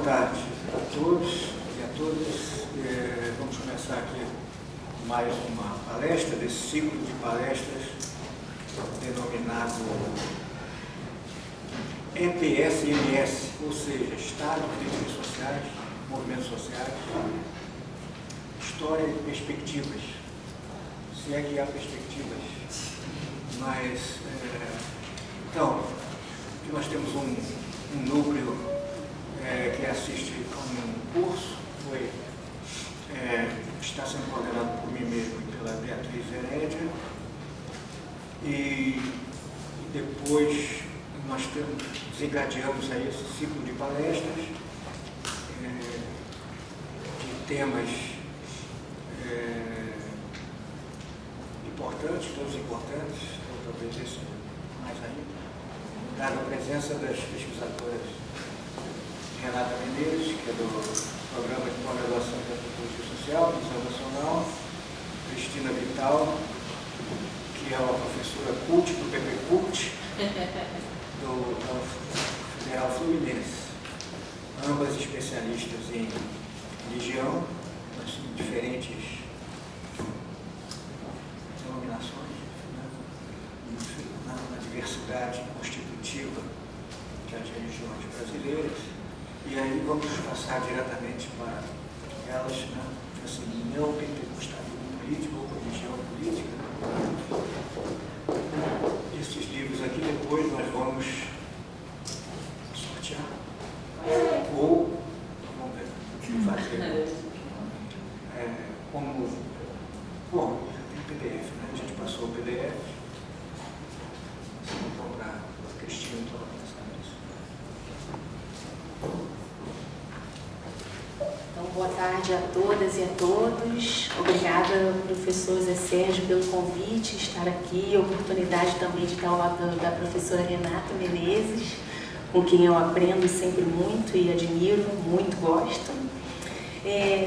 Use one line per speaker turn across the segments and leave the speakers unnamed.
tarde a todos e a todas. Vamos começar aqui mais uma palestra desse ciclo de palestras denominado EPS-MS, ou seja, Estado, Políticas Sociais, Movimentos Sociais, História e Perspectivas. Se é que há perspectivas, mas então, aqui nós temos um núcleo que assiste a um curso, está sendo coordenado por mim mesmo e pela Beatriz Herédia, e depois nós desencadeamos aí esse ciclo de palestras de temas importantes, todos importantes, ou talvez esse mais ainda, dada a presença das pesquisadoras Renata Menezes, que é do Programa de Pós-Graduação em Antropologia Social, do Museu Nacional, Cristina Vital, que é uma professora CUT, do PP CUT, da Federal Fluminense, ambas especialistas em religião, mas em diferentes denominações, na diversidade constitutiva das religiões brasileiras. E aí vamos passar diretamente para elas, né? Assim, neopentecostalismo político ou religião política. Esses livros aqui depois nós vamos sortear ou vamos ver o que fazer. Bom, tem PDF, né? A gente passou o PDF. Então, para a Cristina, então, pensar nisso.
Então, boa tarde a todas e a todos. Obrigada, professor Zé Sérgio, pelo convite, estar aqui, a oportunidade também de estar ao lado da professora Renata Menezes, com quem eu aprendo sempre muito e admiro, muito gosto.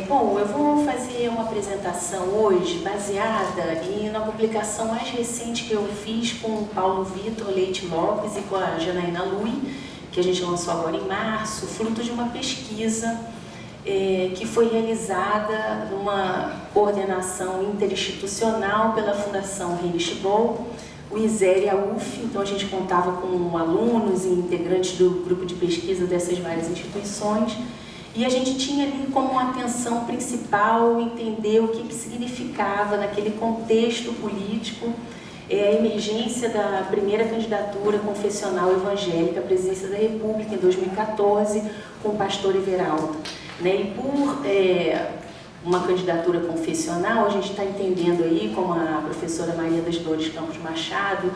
Bom, eu vou fazer uma apresentação hoje baseada na publicação mais recente que eu fiz com o Paulo Vitor Leite Lopes e com a Janaína Lui, que a gente lançou agora em março, fruto de uma pesquisa que foi realizada numa coordenação interinstitucional pela Fundação Heinrich Böll, o ISER e a UF. Então a gente contava com alunos e integrantes do grupo de pesquisa dessas várias instituições, e a gente tinha ali como atenção principal entender o que significava naquele contexto político a emergência da primeira candidatura confessional evangélica à presidência da República em 2014 com o pastor Everaldo. E por uma candidatura confessional, a gente está entendendo aí, como a professora Maria das Dores Campos Machado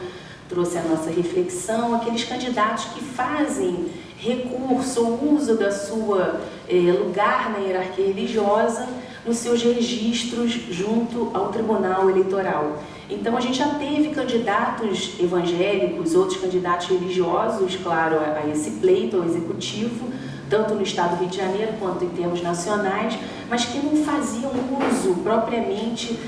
trouxe a nossa reflexão, aqueles candidatos que fazem recurso ou uso da sua lugar na hierarquia religiosa nos seus registros junto ao Tribunal Eleitoral. Então a gente já teve candidatos evangélicos, outros candidatos religiosos, claro, a esse pleito, ao executivo, tanto no estado do Rio de Janeiro quanto em termos nacionais, mas que não faziam uso propriamente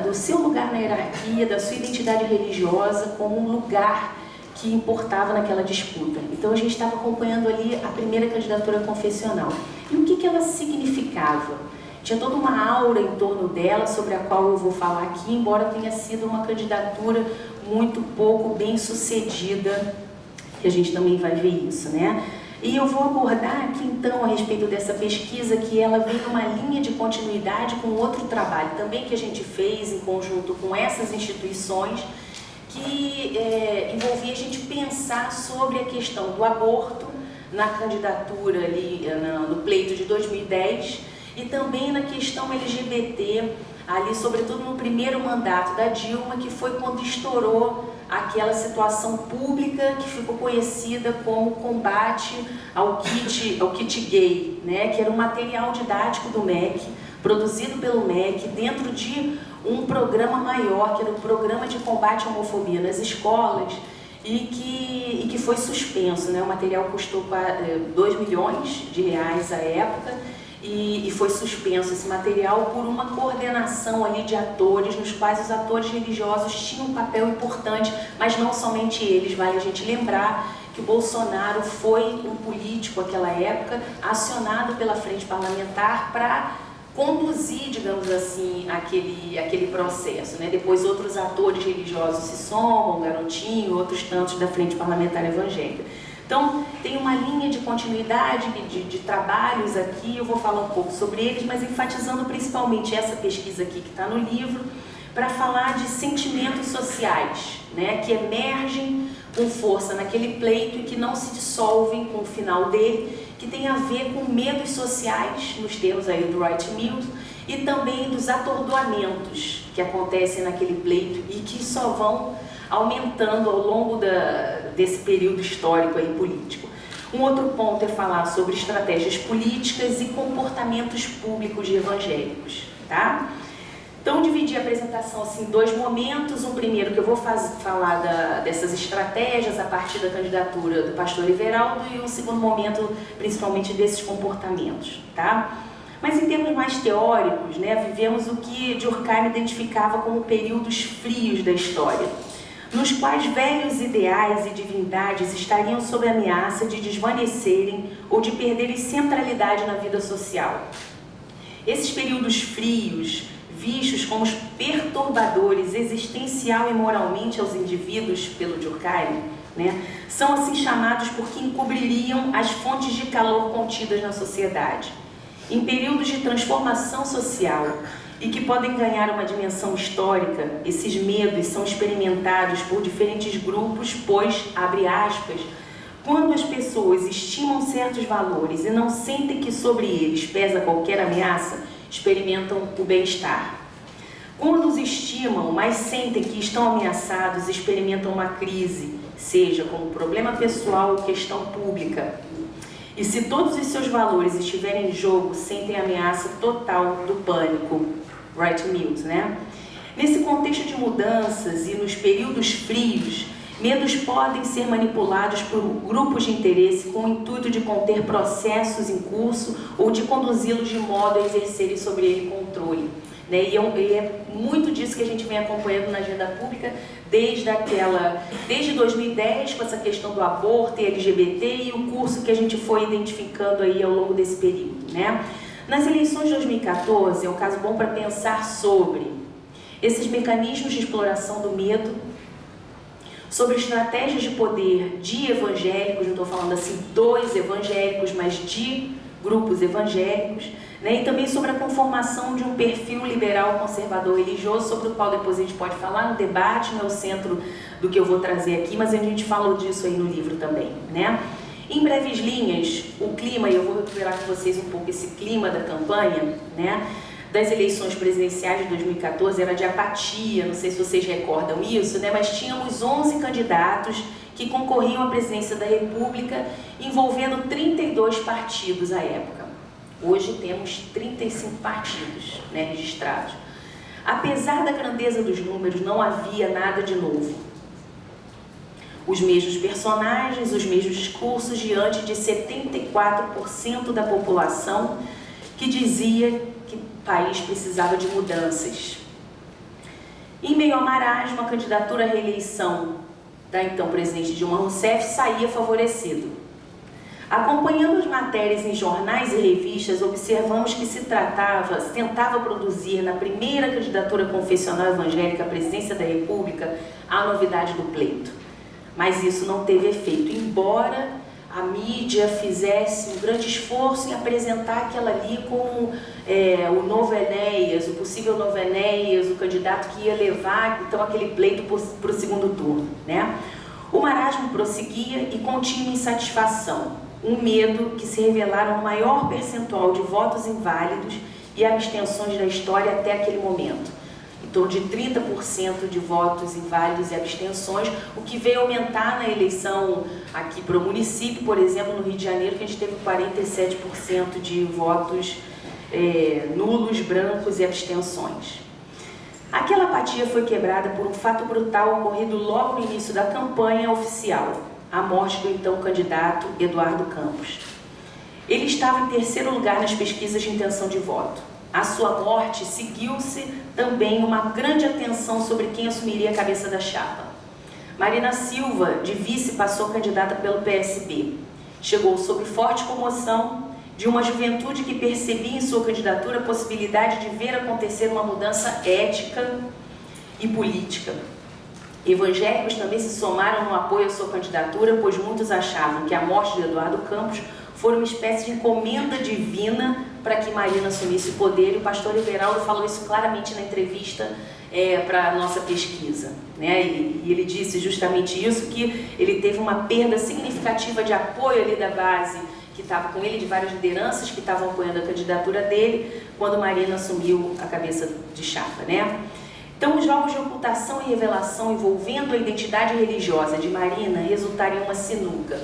do seu lugar na hierarquia, da sua identidade religiosa como um lugar que importava naquela disputa. Então a gente estava acompanhando ali a primeira candidatura confessional. E o que ela significava? Tinha toda uma aura em torno dela, sobre a qual eu vou falar aqui, embora tenha sido uma candidatura muito pouco bem sucedida, que a gente também vai ver isso, né? E eu vou abordar aqui então a respeito dessa pesquisa, que ela vem numa linha de continuidade com outro trabalho também que a gente fez em conjunto com essas instituições, que envolvia a gente pensar sobre a questão do aborto na candidatura ali no pleito de 2010 e também na questão LGBT, ali sobretudo no primeiro mandato da Dilma, que foi quando estourou aquela situação pública que ficou conhecida como combate ao kit gay, né? Que era um material didático do MEC, produzido pelo MEC, dentro de um programa maior, que era o Programa de Combate à Homofobia nas Escolas, e que foi suspenso, né? O material custou 2 milhões de reais à época, e foi suspenso esse material por uma coordenação ali de atores, nos quais os atores religiosos tinham um papel importante, mas não somente eles, vale a gente lembrar que o Bolsonaro foi um político naquela época, acionado pela frente parlamentar para conduzir, digamos assim, aquele processo, né? Depois outros atores religiosos se somam, Garotinho, outros tantos da frente parlamentar evangélica. Então, tem uma linha de continuidade de trabalhos aqui, eu vou falar um pouco sobre eles, mas enfatizando principalmente essa pesquisa aqui que está no livro, para falar de sentimentos sociais, né, que emergem com força naquele pleito e que não se dissolvem com o final dele, que tem a ver com medos sociais, nos termos aí do Wright Mills, e também dos atordoamentos que acontecem naquele pleito e que só vão aumentando ao longo desse período histórico aí político. Um outro ponto é falar sobre estratégias políticas e comportamentos públicos de evangélicos, tá? Então, dividi a apresentação assim, em dois momentos. Um primeiro que eu vou falar dessas estratégias a partir da candidatura do pastor Everaldo e um segundo momento, principalmente, desses comportamentos, tá? Mas em termos mais teóricos, né, vivemos o que Durkheim identificava como períodos frios da história, nos quais velhos ideais e divindades estariam sob ameaça de desvanecerem ou de perderem centralidade na vida social. Esses períodos frios, vistos como perturbadores existencial e moralmente aos indivíduos pelo Durkheim, né, são assim chamados porque encobririam as fontes de calor contidas na sociedade. Em períodos de transformação social e que podem ganhar uma dimensão histórica, esses medos são experimentados por diferentes grupos, pois, abre aspas, quando as pessoas estimam certos valores e não sentem que sobre eles pesa qualquer ameaça, experimentam o bem-estar. Quando os estimam, mas sentem que estão ameaçados, experimentam uma crise, seja como problema pessoal ou questão pública. E se todos os seus valores estiverem em jogo, sentem a ameaça total do pânico. Wright Mills, né? Nesse contexto de mudanças e nos períodos frios, medos podem ser manipulados por grupos de interesse com o intuito de conter processos em curso ou de conduzi-los de modo a exercerem sobre ele controle. Né? E é muito disso que a gente vem acompanhando na agenda pública desde 2010, com essa questão do aborto e LGBT e o curso que a gente foi identificando aí ao longo desse período, né? Nas eleições de 2014, é um caso bom para pensar sobre esses mecanismos de exploração do medo, sobre estratégias de poder de evangélicos, não estou falando assim dos evangélicos, mas de grupos evangélicos, né? E também sobre a conformação de um perfil liberal conservador religioso, sobre o qual depois a gente pode falar no debate, não é o centro do que eu vou trazer aqui, mas a gente falou disso aí no livro também, né? Em breves linhas, o clima, e eu vou recuperar com vocês um pouco esse clima da campanha, né, das eleições presidenciais de 2014, era de apatia, não sei se vocês recordam isso, né, mas tínhamos 11 candidatos que concorriam à presidência da República, envolvendo 32 partidos à época. Hoje temos 35 partidos, né, registrados. Apesar da grandeza dos números, não havia nada de novo. Os mesmos personagens, os mesmos discursos diante de 74% da população que dizia que o país precisava de mudanças. Em meio ao marasmo, a candidatura à reeleição da então presidente Dilma Rousseff saía favorecido. Acompanhando as matérias em jornais e revistas, observamos que se tentava produzir na primeira candidatura confessional evangélica à presidência da República a novidade do pleito. Mas isso não teve efeito, embora a mídia fizesse um grande esforço em apresentar aquela ali como o novo Enéas, o possível novo Enéas, o candidato que ia levar então aquele pleito para o segundo turno, né? O marasmo prosseguia e continha insatisfação, um medo que se revelaram o maior percentual de votos inválidos e abstenções da história até aquele momento. Em torno de 30% de votos inválidos e abstenções, o que veio aumentar na eleição aqui para o município, por exemplo, no Rio de Janeiro, que a gente teve 47% de votos nulos, brancos e abstenções. Aquela apatia foi quebrada por um fato brutal ocorrido logo no início da campanha oficial, a morte do então candidato Eduardo Campos. Ele estava em terceiro lugar nas pesquisas de intenção de voto. À sua morte, seguiu-se também uma grande atenção sobre quem assumiria a cabeça da chapa. Marina Silva, de vice, passou candidata pelo PSB. Chegou sob forte comoção de uma juventude que percebia em sua candidatura a possibilidade de ver acontecer uma mudança ética e política. Evangélicos também se somaram no apoio à sua candidatura, pois muitos achavam que a morte de Eduardo Campos foi uma espécie de encomenda divina para que Marina assumisse o poder, e o pastor Everaldo falou isso claramente na entrevista para a nossa pesquisa, né? E ele disse justamente isso, que ele teve uma perda significativa de apoio ali da base que estava com ele, de várias lideranças que estavam apoiando a candidatura dele, quando Marina assumiu a cabeça de chapa, né? Então, os jogos de ocultação e revelação envolvendo a identidade religiosa de Marina resultariam em uma sinuca.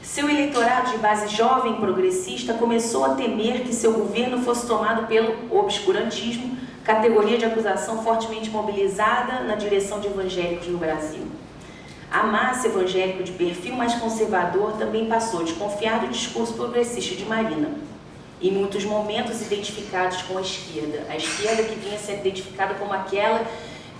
Seu eleitorado de base jovem progressista começou a temer que seu governo fosse tomado pelo obscurantismo, categoria de acusação fortemente mobilizada na direção de evangélicos no Brasil. A massa evangélica de perfil mais conservador também passou a desconfiar do discurso progressista de Marina, em muitos momentos identificados com a esquerda que vinha sendo identificada como aquela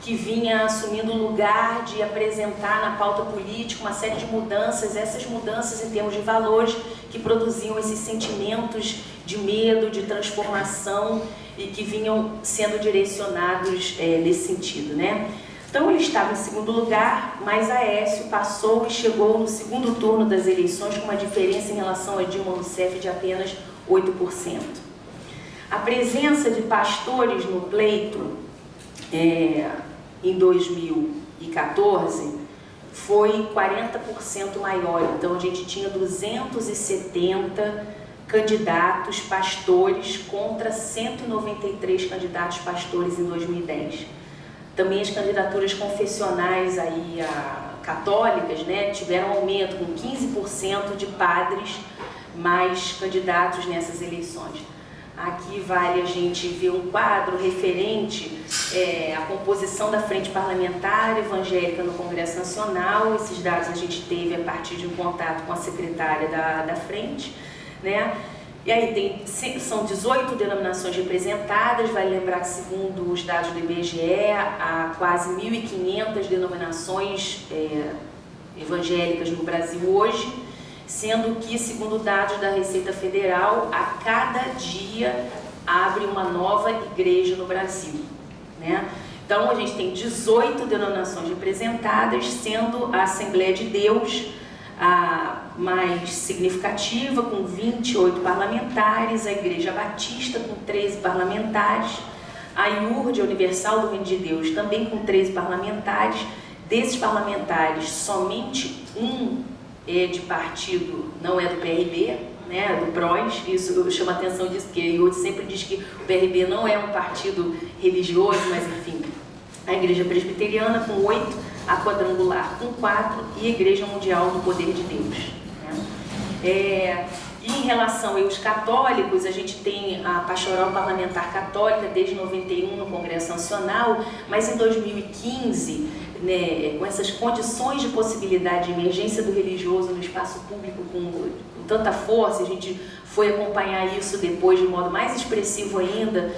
que vinha assumindo o lugar de apresentar na pauta política uma série de mudanças, essas mudanças em termos de valores que produziam esses sentimentos de medo, de transformação e que vinham sendo direcionados nesse sentido, né? Então ele estava em segundo lugar, mas Aécio passou e chegou no segundo turno das eleições com uma diferença em relação a Dilma Rousseff de apenas 8%. A presença de pastores no pleito em 2014 foi 40% maior. Então a gente tinha 270 candidatos pastores contra 193 candidatos pastores em 2010. Também as candidaturas confessionais aí, católicas, né, tiveram aumento com 15% de padres mais candidatos nessas eleições. Aqui vale a gente ver um quadro referente à composição da frente parlamentar evangélica no Congresso Nacional. Esses dados a gente teve a partir de um contato com a secretária da frente, né? E aí são 18 denominações representadas. Vale lembrar que, segundo os dados do IBGE, há quase 1.500 denominações evangélicas no Brasil hoje, sendo que, segundo dados da Receita Federal, a cada dia abre uma nova igreja no Brasil, né? Então a gente tem 18 denominações representadas, sendo a Assembleia de Deus a mais significativa, com 28 parlamentares, a Igreja Batista com 13 parlamentares, a IURD, a Universal do Reino de Deus, também com 13 parlamentares. Desses parlamentares, somente um é de partido, não é do PRB, né, do PROS. Isso chama atenção disso, porque a IURD sempre diz que o PRB não é um partido religioso, mas enfim. A Igreja Presbiteriana com 8, a Quadrangular com 4 e a Igreja Mundial do Poder de Deus, né? E em relação aos católicos, a gente tem a Pastoral Parlamentar Católica desde 91 no Congresso Nacional, mas em 2015, né, com essas condições de possibilidade de emergência do religioso no espaço público com tanta força, a gente foi acompanhar isso depois de modo mais expressivo ainda,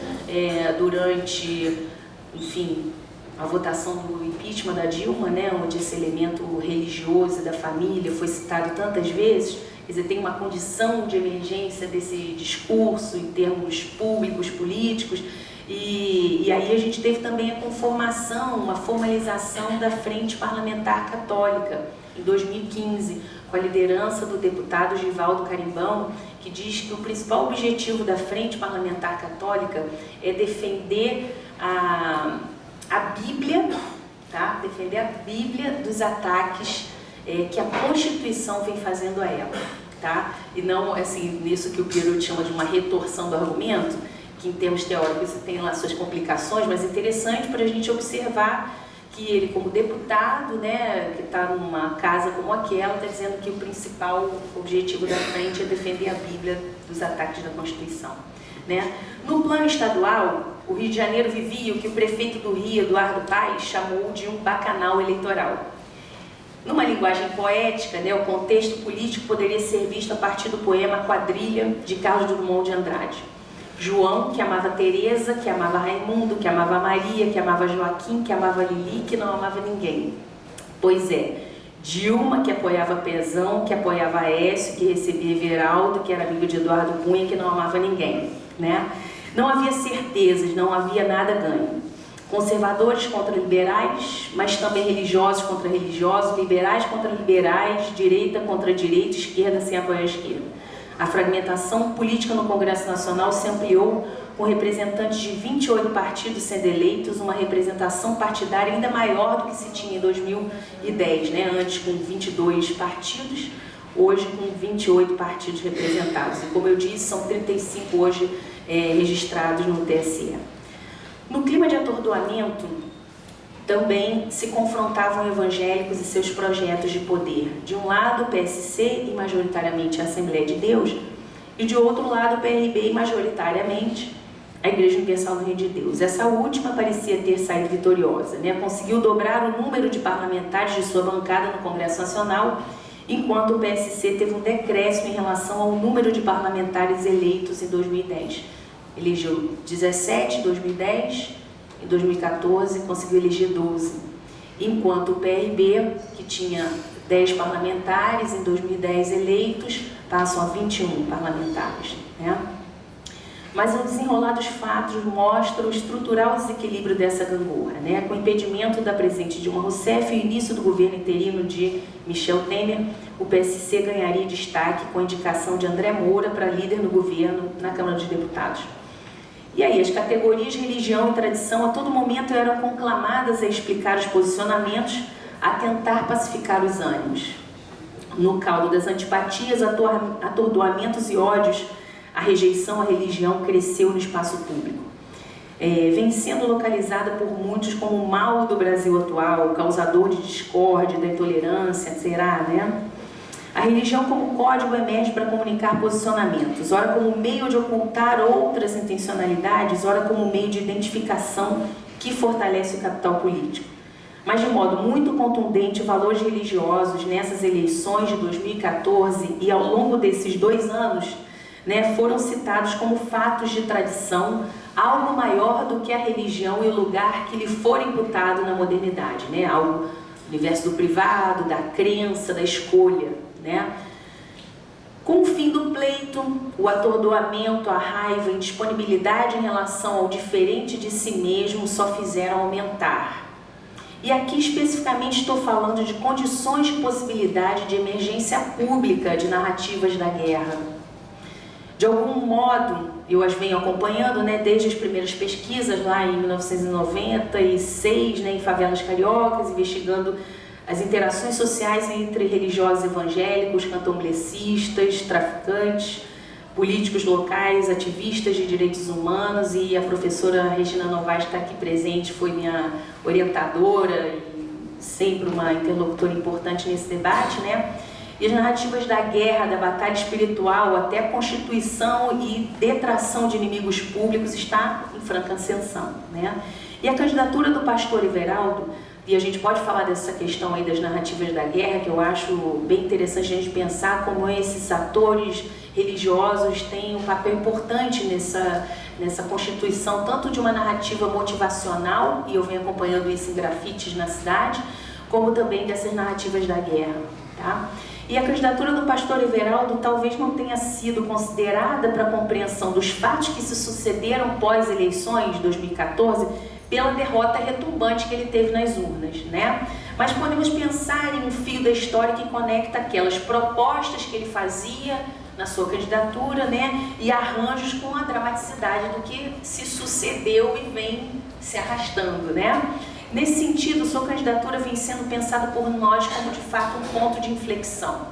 durante, enfim, a votação do impeachment da Dilma, né, onde esse elemento religioso da família foi citado tantas vezes. Quer dizer, tem uma condição de emergência desse discurso em termos públicos, políticos, e aí a gente teve também a conformação, uma formalização da Frente Parlamentar Católica em 2015, com a liderança do deputado Givaldo Carimbão, que diz que o principal objetivo da Frente Parlamentar Católica é defender a Bíblia, tá? Defender a Bíblia dos ataques que a Constituição vem fazendo a ela, tá? E não, assim, nisso que o Pierotti chama de uma retorção do argumento, que em termos teóricos tem lá suas complicações, mas é interessante para a gente observar que ele, como deputado, né, que está numa casa como aquela, está dizendo que o principal objetivo da frente é defender a Bíblia dos ataques da Constituição, né? No plano estadual, o Rio de Janeiro vivia o que o prefeito do Rio, Eduardo Paes, chamou de um bacanal eleitoral. Numa linguagem poética, né, o contexto político poderia ser visto a partir do poema Quadrilha, de Carlos Drummond de Andrade. João, que amava Teresa, que amava Raimundo, que amava Maria, que amava Joaquim, que amava Lili, que não amava ninguém. Pois é, Dilma, que apoiava Pezão, que apoiava Aécio, que recebia Everaldo, que era amigo de Eduardo Cunha, que não amava ninguém, né? Não havia certezas, não havia nada ganho. Conservadores contra liberais, mas também religiosos contra religiosos, liberais contra liberais, direita contra direita, esquerda sem apoiar a esquerda. A fragmentação política no Congresso Nacional se ampliou com representantes de 28 partidos sendo eleitos, uma representação partidária ainda maior do que se tinha em 2010, né? Antes com 22 partidos, hoje com 28 partidos representados. E como eu disse, são 35 hoje registrados no TSE. No clima de atordoamento, também se confrontavam evangélicos e seus projetos de poder. De um lado, o PSC e majoritariamente a Assembleia de Deus, e de outro lado, o PRB e majoritariamente a Igreja Universal do Reino de Deus. Essa última parecia ter saído vitoriosa, né? Conseguiu dobrar o número de parlamentares de sua bancada no Congresso Nacional, enquanto o PSC teve um decréscimo em relação ao número de parlamentares eleitos em 2010. Elegeu 17 em 2010, em 2014 conseguiu eleger 12, enquanto o PRB, que tinha 10 parlamentares em 2010 eleitos, passam a 21 parlamentares, né? Mas o desenrolar dos fatos mostra o estrutural desequilíbrio dessa gangorra, né? Com o impedimento da presidente Dilma Rousseff e o início do governo interino de Michel Temer, o PSC ganharia destaque com a indicação de André Moura para líder no governo na Câmara dos Deputados. E aí, as categorias religião e tradição a todo momento eram conclamadas a explicar os posicionamentos, a tentar pacificar os ânimos. No caldo das antipatias, atordoamentos e ódios, a rejeição à religião cresceu no espaço público. Vem sendo localizada por muitos como o mal do Brasil atual, causador de discórdia, da intolerância, será, né? A religião como código emerge para comunicar posicionamentos, ora como meio de ocultar outras intencionalidades, ora como meio de identificação que fortalece o capital político. Mas de modo muito contundente, valores religiosos nessas eleições de 2014 e ao longo desses 2 anos, né, foram citados como fatos de tradição, algo maior do que a religião e o lugar que lhe for imputado na modernidade, né, algo do universo do privado, da crença, da escolha, né. Com o fim do pleito, o atordoamento, a raiva, a indisponibilidade em relação ao diferente de si mesmo só fizeram aumentar. E aqui especificamente estou falando de condições de possibilidade de emergência pública de narrativas da guerra. De algum modo, eu as venho acompanhando, né, desde as primeiras pesquisas lá em 1996, né, em favelas cariocas, investigando as interações sociais entre religiosos evangélicos, candomblecistas, traficantes, políticos locais, ativistas de direitos humanos, e a professora Regina Novaes está aqui presente, foi minha orientadora e sempre uma interlocutora importante nesse debate, né? E as narrativas da guerra, da batalha espiritual, até a constituição e detração de inimigos públicos está em franca ascensão, né? E a candidatura do pastor Everaldo, e a gente pode falar dessa questão aí das narrativas da guerra, que eu acho bem interessante a gente pensar como esses atores religiosos têm um papel importante nessa constituição, tanto de uma narrativa motivacional, e eu venho acompanhando isso em grafites na cidade, como também dessas narrativas da guerra, tá? E a candidatura do pastor Everaldo talvez não tenha sido considerada para a compreensão dos fatos que se sucederam pós-eleições de 2014 pela derrota retumbante que ele teve nas urnas, né? Mas podemos pensar em um fio da história que conecta aquelas propostas que ele fazia na sua candidatura, né? E arranjos com a dramaticidade do que se sucedeu e vem se arrastando, né? Nesse sentido, sua candidatura vem sendo pensada por nós como, de fato, um ponto de inflexão,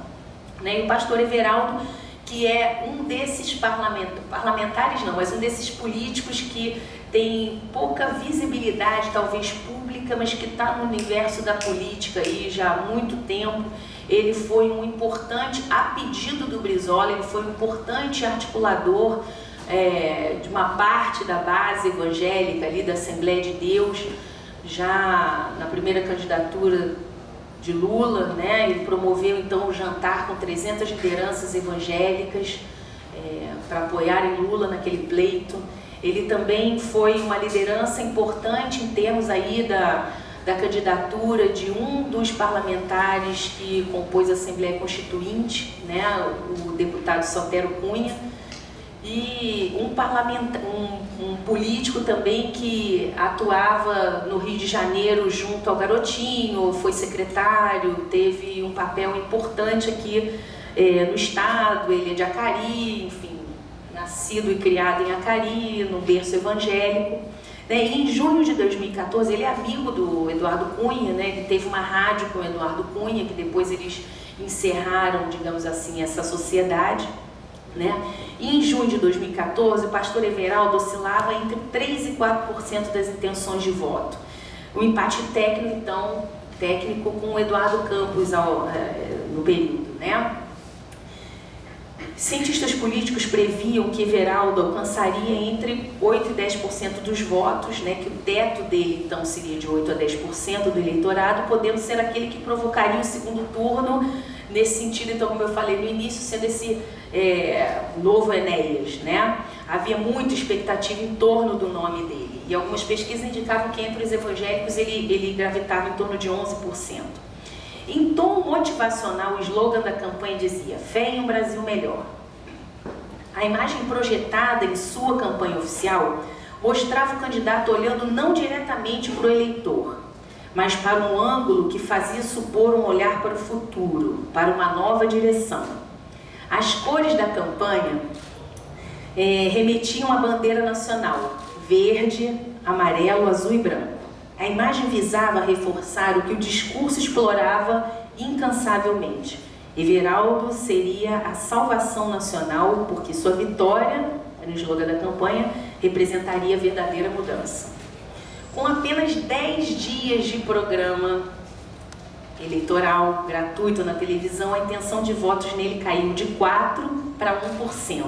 né? E o pastor Everaldo, que é um desses parlamentares não, mas um desses políticos que tem pouca visibilidade, talvez pública, mas que está no universo da política aí já há muito tempo. Ele foi um importante, a pedido do Brizola, ele foi um importante articulador de uma parte da base evangélica ali da Assembleia de Deus, já na primeira candidatura de Lula, né? Ele promoveu então um jantar com 300 lideranças evangélicas para apoiarem Lula naquele pleito. Ele também foi uma liderança importante em termos aí da candidatura de um dos parlamentares que compôs a Assembleia Constituinte, né, o deputado Sotero Cunha, e um político também que atuava no Rio de Janeiro junto ao Garotinho, foi secretário, teve um papel importante aqui no estado. Ele é de Acari, enfim, nascido e criado em Acari, no berço evangélico. E em junho de 2014, ele é amigo do Eduardo Cunha, né? Ele teve uma rádio com o Eduardo Cunha, que depois eles encerraram, digamos assim, essa sociedade, né? E em junho de 2014, o pastor Everaldo oscilava entre 3% e 4% das intenções de voto. O empate técnico com o Eduardo Campos no período, né? Cientistas políticos previam que Everaldo alcançaria entre 8% e 10% dos votos, né, que o teto dele então seria de 8% a 10% do eleitorado, podendo ser aquele que provocaria o segundo turno, nesse sentido, então, como eu falei no início, sendo esse novo Enéas, né? Havia muita expectativa em torno do nome dele, e algumas pesquisas indicavam que entre os evangélicos ele gravitava em torno de 11%. Em tom motivacional, o slogan da campanha dizia: fé em um Brasil melhor. A imagem projetada em sua campanha oficial mostrava o candidato olhando não diretamente para o eleitor, mas para um ângulo que fazia supor um olhar para o futuro, para uma nova direção. As cores da campanha remetiam à bandeira nacional: verde, amarelo, azul e branco. A imagem visava reforçar o que o discurso explorava incansavelmente. Everaldo seria a salvação nacional, porque sua vitória, no slogan da campanha, representaria a verdadeira mudança. Com apenas 10 dias de programa eleitoral gratuito na televisão, a intenção de votos nele caiu de 4% para 1%.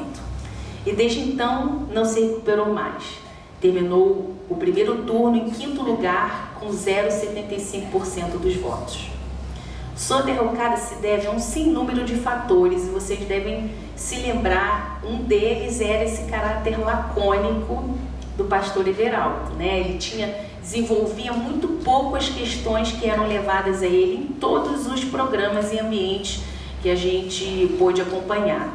E desde então não se recuperou mais. Terminou o primeiro turno em 5º lugar, com 0,75% dos votos. Sua derrocada se deve a um sem número de fatores, e vocês devem se lembrar, um deles era esse caráter lacônico do pastor Everaldo, né? Ele desenvolvia muito pouco as questões que eram levadas a ele em todos os programas e ambientes que a gente pôde acompanhar,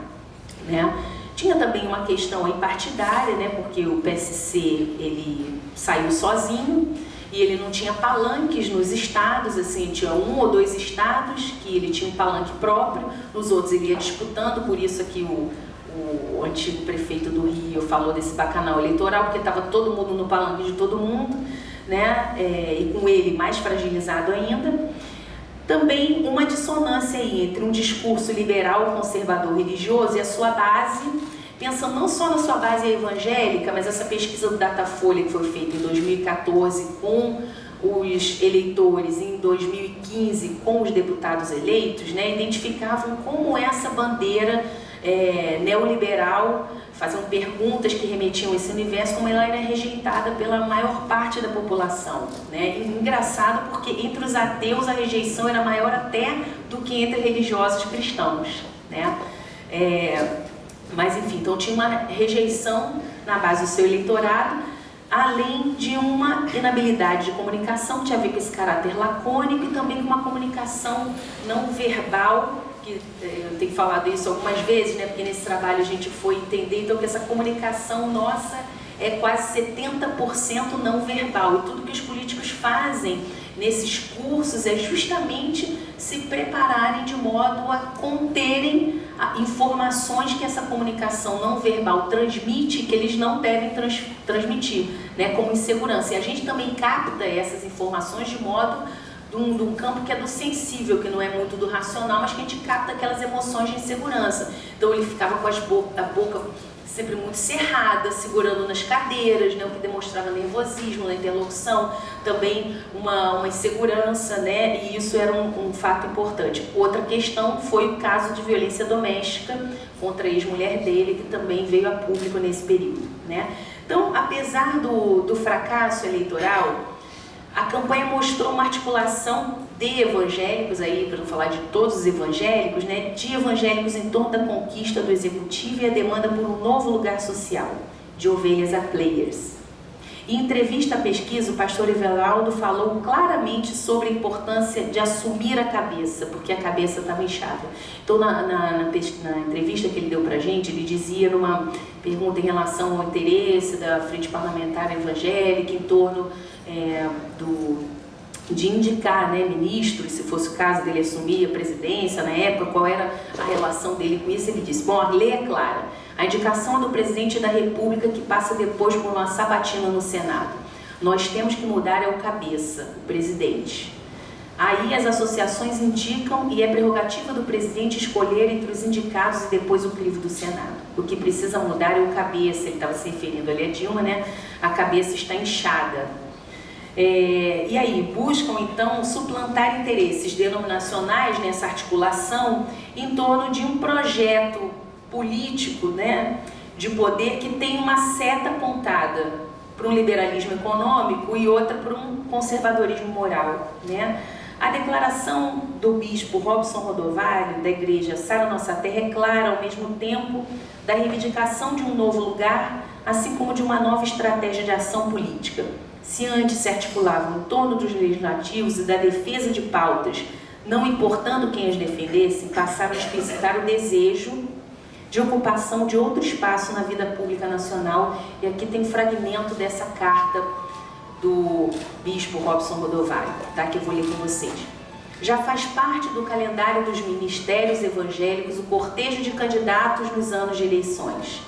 né? Tinha também uma questão aí partidária, né? Porque o PSC ele saiu sozinho e ele não tinha palanques nos estados, assim, tinha 1 ou 2 estados que ele tinha um palanque próprio, nos outros ele ia disputando. Por isso aqui o antigo prefeito do Rio falou desse bacanal eleitoral, porque estava todo mundo no palanque de todo mundo, né? E com ele mais fragilizado ainda. Também uma dissonância aí entre um discurso liberal, conservador, religioso e a sua base, pensando não só na sua base evangélica, mas essa pesquisa do Datafolha que foi feita em 2014 com os eleitores e em 2015 com os deputados eleitos, né, identificavam como essa bandeira neoliberal, faziam perguntas que remetiam a esse universo, como ela era rejeitada pela maior parte da população, né? E engraçado porque entre os ateus a rejeição era maior até do que entre religiosos cristãos, né? Mas enfim, então tinha uma rejeição na base do seu eleitorado, além de uma inabilidade de comunicação, que tinha a ver com esse caráter lacônico, e também com uma comunicação não verbal, que eu tenho falado isso algumas vezes, né? Porque nesse trabalho a gente foi entender então que essa comunicação nossa é quase 70% não verbal, e tudo que os políticos fazem nesses cursos é justamente se prepararem de modo a conterem informações que essa comunicação não verbal transmite, que eles não devem transmitir, né? Como insegurança. E a gente também capta essas informações de modo de um campo que é do sensível, que não é muito do racional, mas que a gente capta aquelas emoções de insegurança. Então ele ficava com a boca sempre muito cerrada, segurando nas cadeiras, né, o que demonstrava nervosismo na interlocução, também uma insegurança, né, e isso era um fato importante. Outra questão foi o caso de violência doméstica contra a ex-mulher dele, que também veio a público nesse período, né. Então, apesar do fracasso eleitoral, a campanha mostrou uma articulação de evangélicos, aí, para não falar de todos os evangélicos, né, de evangélicos em torno da conquista do executivo e a demanda por um novo lugar social, de ovelhas a players. Em entrevista à pesquisa, o pastor Everaldo falou claramente sobre a importância de assumir a cabeça, porque a cabeça estava inchada. Então, na entrevista que ele deu para a gente, ele dizia, numa pergunta em relação ao interesse da Frente Parlamentar Evangélica, em torno de indicar, né, ministros, se fosse o caso dele assumir a presidência na época, qual era a relação dele com isso, ele disse, bom, a lei é clara, a indicação é do presidente da República que passa depois por uma sabatina no Senado. Nós temos que mudar é o cabeça, o presidente. Aí as associações indicam e é prerrogativa do presidente escolher entre os indicados e depois o crivo do Senado. O que precisa mudar é o cabeça, ele estava se referindo ali a Dilma, né? A cabeça está inchada. E aí, buscam então suplantar interesses denominacionais nessa articulação em torno de um projeto político, né, de poder que tem uma seta apontada para um liberalismo econômico e outra para um conservadorismo moral, né? A declaração do bispo Robson Rodovalho, da igreja Sara Nossa Terra, é clara ao mesmo tempo da reivindicação de um novo lugar, assim como de uma nova estratégia de ação política. Se antes se articulavam em torno dos legislativos e da defesa de pautas, não importando quem as defendesse, passaram a explicitar o desejo de ocupação de outro espaço na vida pública nacional. E aqui tem um fragmento dessa carta do bispo Robson Rodovalho, tá? Que eu vou ler com vocês. Já faz parte do calendário dos ministérios evangélicos o cortejo de candidatos nos anos de eleições.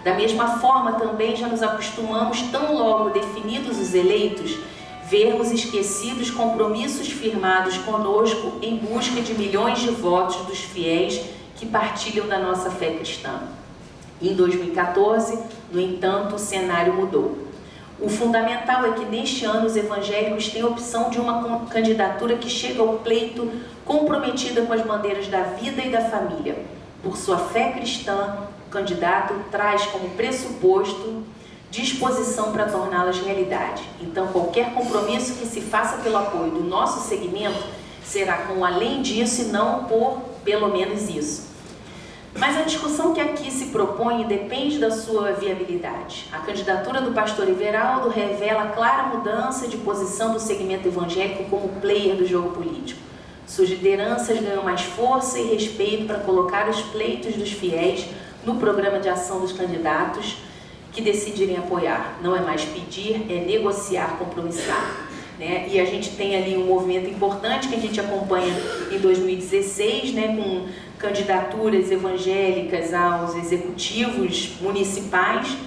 Da mesma forma, também já nos acostumamos, tão logo definidos os eleitos, vermos esquecidos compromissos firmados conosco em busca de milhões de votos dos fiéis que partilham da nossa fé cristã. Em 2014, no entanto, o cenário mudou. O fundamental é que neste ano os evangélicos têm a opção de uma candidatura que chega ao pleito comprometida com as bandeiras da vida e da família. Por sua fé cristã, o candidato traz como pressuposto disposição para torná-las realidade. Então, qualquer compromisso que se faça pelo apoio do nosso segmento será com além disso e não por pelo menos isso. Mas a discussão que aqui se propõe depende da sua viabilidade. A candidatura do pastor Everaldo revela clara mudança de posição do segmento evangélico como player do jogo político. Suas lideranças ganham mais força e respeito para colocar os pleitos dos fiéis no programa de ação dos candidatos que decidirem apoiar. Não é mais pedir, é negociar, compromissar. Né? E a gente tem ali um movimento importante que a gente acompanha em 2016, né, com candidaturas evangélicas aos executivos municipais.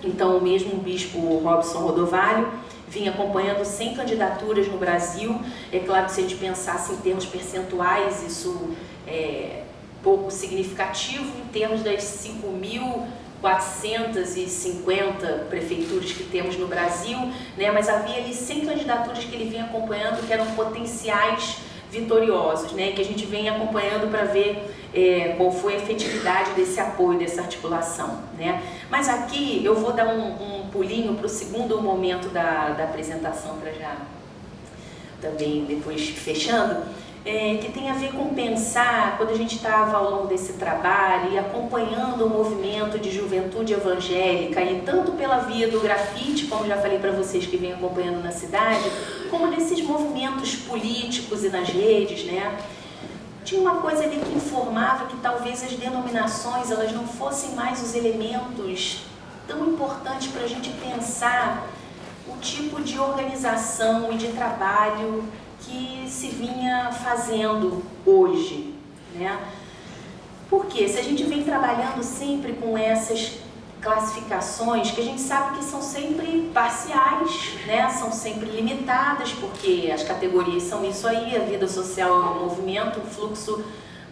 Então, o mesmo bispo Robson Rodovalho vinha acompanhando 100 candidaturas no Brasil. É claro que se a gente pensasse em termos percentuais, isso é pouco significativo em termos das 5.450 prefeituras que temos no Brasil, né? Mas havia ali 100 candidaturas que ele vinha acompanhando que eram potenciais vitoriosos, né? Que a gente vem acompanhando para ver qual foi a efetividade desse apoio, dessa articulação, né? Mas aqui eu vou dar um pulinho para o segundo momento da apresentação, para já também depois fechando, que tem a ver com pensar, quando a gente estava ao longo desse trabalho e acompanhando o movimento de juventude evangélica, e tanto pela via do grafite, como já falei para vocês que vem acompanhando na cidade, como nesses movimentos políticos e nas redes, né? Tinha uma coisa ali que informava que talvez as denominações elas não fossem mais os elementos tão importantes para a gente pensar o tipo de organização e de trabalho que se vinha fazendo hoje, né? Porque se a gente vem trabalhando sempre com essas classificações que a gente sabe que são sempre parciais, né? São sempre limitadas, porque as categorias são isso aí, a vida social é um movimento, um fluxo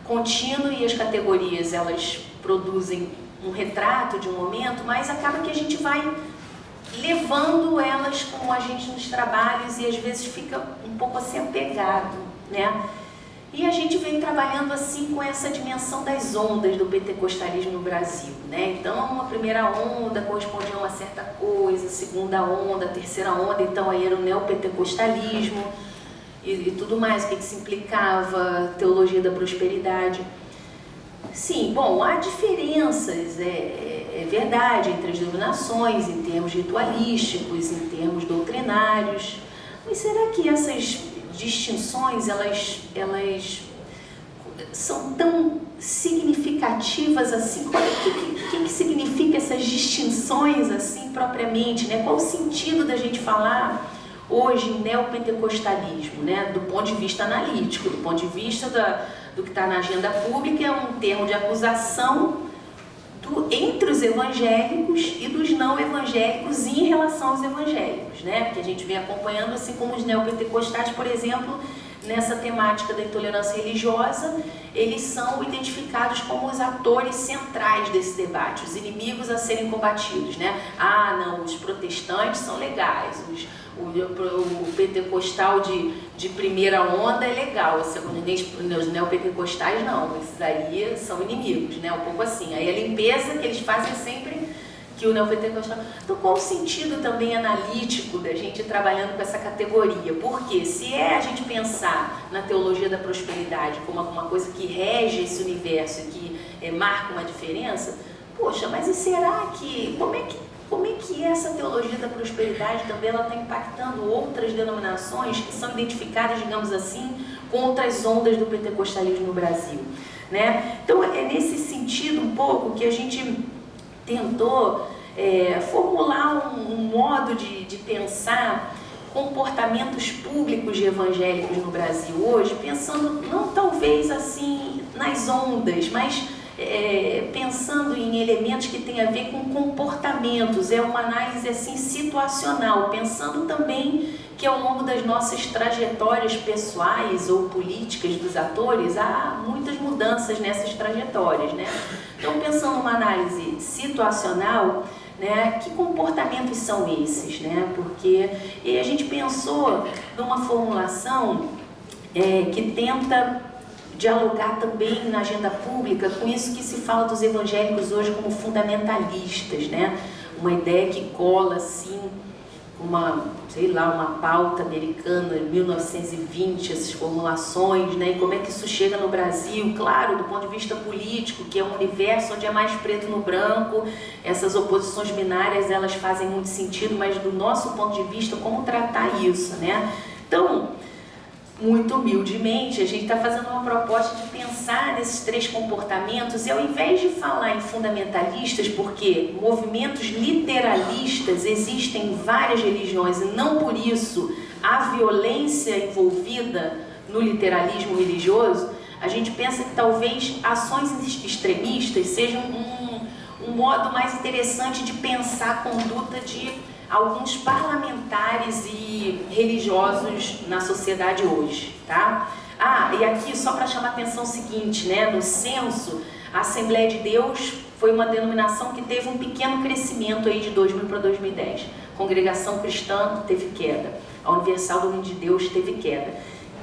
contínuo, e as categorias elas produzem um retrato de um momento, mas acaba que a gente vai levando elas com a gente nos trabalhos e às vezes fica um pouco assim apegado, né? E a gente vem trabalhando assim com essa dimensão das ondas do pentecostalismo no Brasil, né? Então, a primeira onda correspondia a uma certa coisa, a segunda onda, a terceira onda, então aí era o neopentecostalismo e tudo mais, o que se implicava, teologia da prosperidade. Sim, bom, há diferenças, é verdade, entre as denominações, em termos ritualísticos, em termos doutrinários, mas será que essas distinções, elas são tão significativas assim? O que significa essas distinções assim propriamente, né? Qual o sentido da gente falar hoje em neopentecostalismo, né? Do ponto de vista analítico, do ponto de vista do que está na agenda pública, é um termo de acusação entre os evangélicos e dos não evangélicos em relação aos evangélicos, né? Que a gente vem acompanhando, assim como os neopentecostais, por exemplo, nessa temática da intolerância religiosa, eles são identificados como os atores centrais desse debate, os inimigos a serem combatidos, né? Ah, não, os protestantes são legais, o pentecostal de primeira onda é legal, os neopentecostais não, esses aí são inimigos, né? Um pouco assim. Aí a limpeza que eles fazem sempre que o neopentecostal... Então, qual o sentido também analítico da gente ir trabalhando com essa categoria? Porque se a gente pensar na teologia da prosperidade como alguma coisa que rege esse universo e que marca uma diferença, poxa, mas e será que... Como é que essa teologia da prosperidade também está impactando outras denominações que são identificadas, digamos assim, com outras ondas do pentecostalismo no Brasil, né? Então, é nesse sentido um pouco que a gente tentou formular um modo de pensar comportamentos públicos de evangélicos no Brasil hoje, pensando não talvez assim nas ondas, mas pensando em elementos que têm a ver com comportamentos, uma análise assim situacional, pensando também que ao longo das nossas trajetórias pessoais ou políticas dos atores, há muitas mudanças nessas trajetórias, né? Então, pensando numa análise situacional, né, que comportamentos são esses, né? Porque a gente pensou numa formulação que tenta dialogar também na agenda pública com isso que se fala dos evangélicos hoje como fundamentalistas, né? Uma ideia que cola assim uma pauta americana de 1920, essas formulações, né? E como é que isso chega no Brasil, claro, do ponto de vista político, que é um universo onde é mais preto no branco, essas oposições binárias, elas fazem muito sentido, mas do nosso ponto de vista, como tratar isso, né? Então, muito humildemente, a gente está fazendo uma proposta de pensar nesses três comportamentos e ao invés de falar em fundamentalistas, porque movimentos literalistas existem em várias religiões e não por isso a violência envolvida no literalismo religioso, a gente pensa que talvez ações extremistas sejam um modo mais interessante de pensar a conduta de alguns parlamentares e religiosos na sociedade hoje, tá? E aqui só para chamar a atenção o seguinte, né? No censo, a Assembleia de Deus foi uma denominação que teve um pequeno crescimento aí de 2000 para 2010. Congregação Cristã teve queda, a Universal do Reino de Deus teve queda.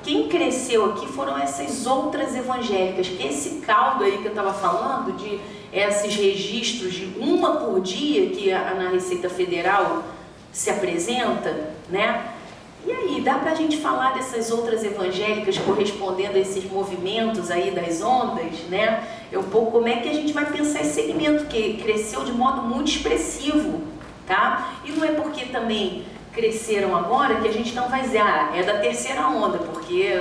Quem cresceu aqui foram essas outras evangélicas, que esse caldo aí que eu estava falando, de esses registros de uma por dia que na Receita Federal se apresenta, né? E aí, dá pra gente falar dessas outras evangélicas correspondendo a esses movimentos aí das ondas, né? Um pouco como é que a gente vai pensar esse segmento que cresceu de modo muito expressivo, tá? E não é porque também cresceram agora que a gente não vai dizer, é da terceira onda, porque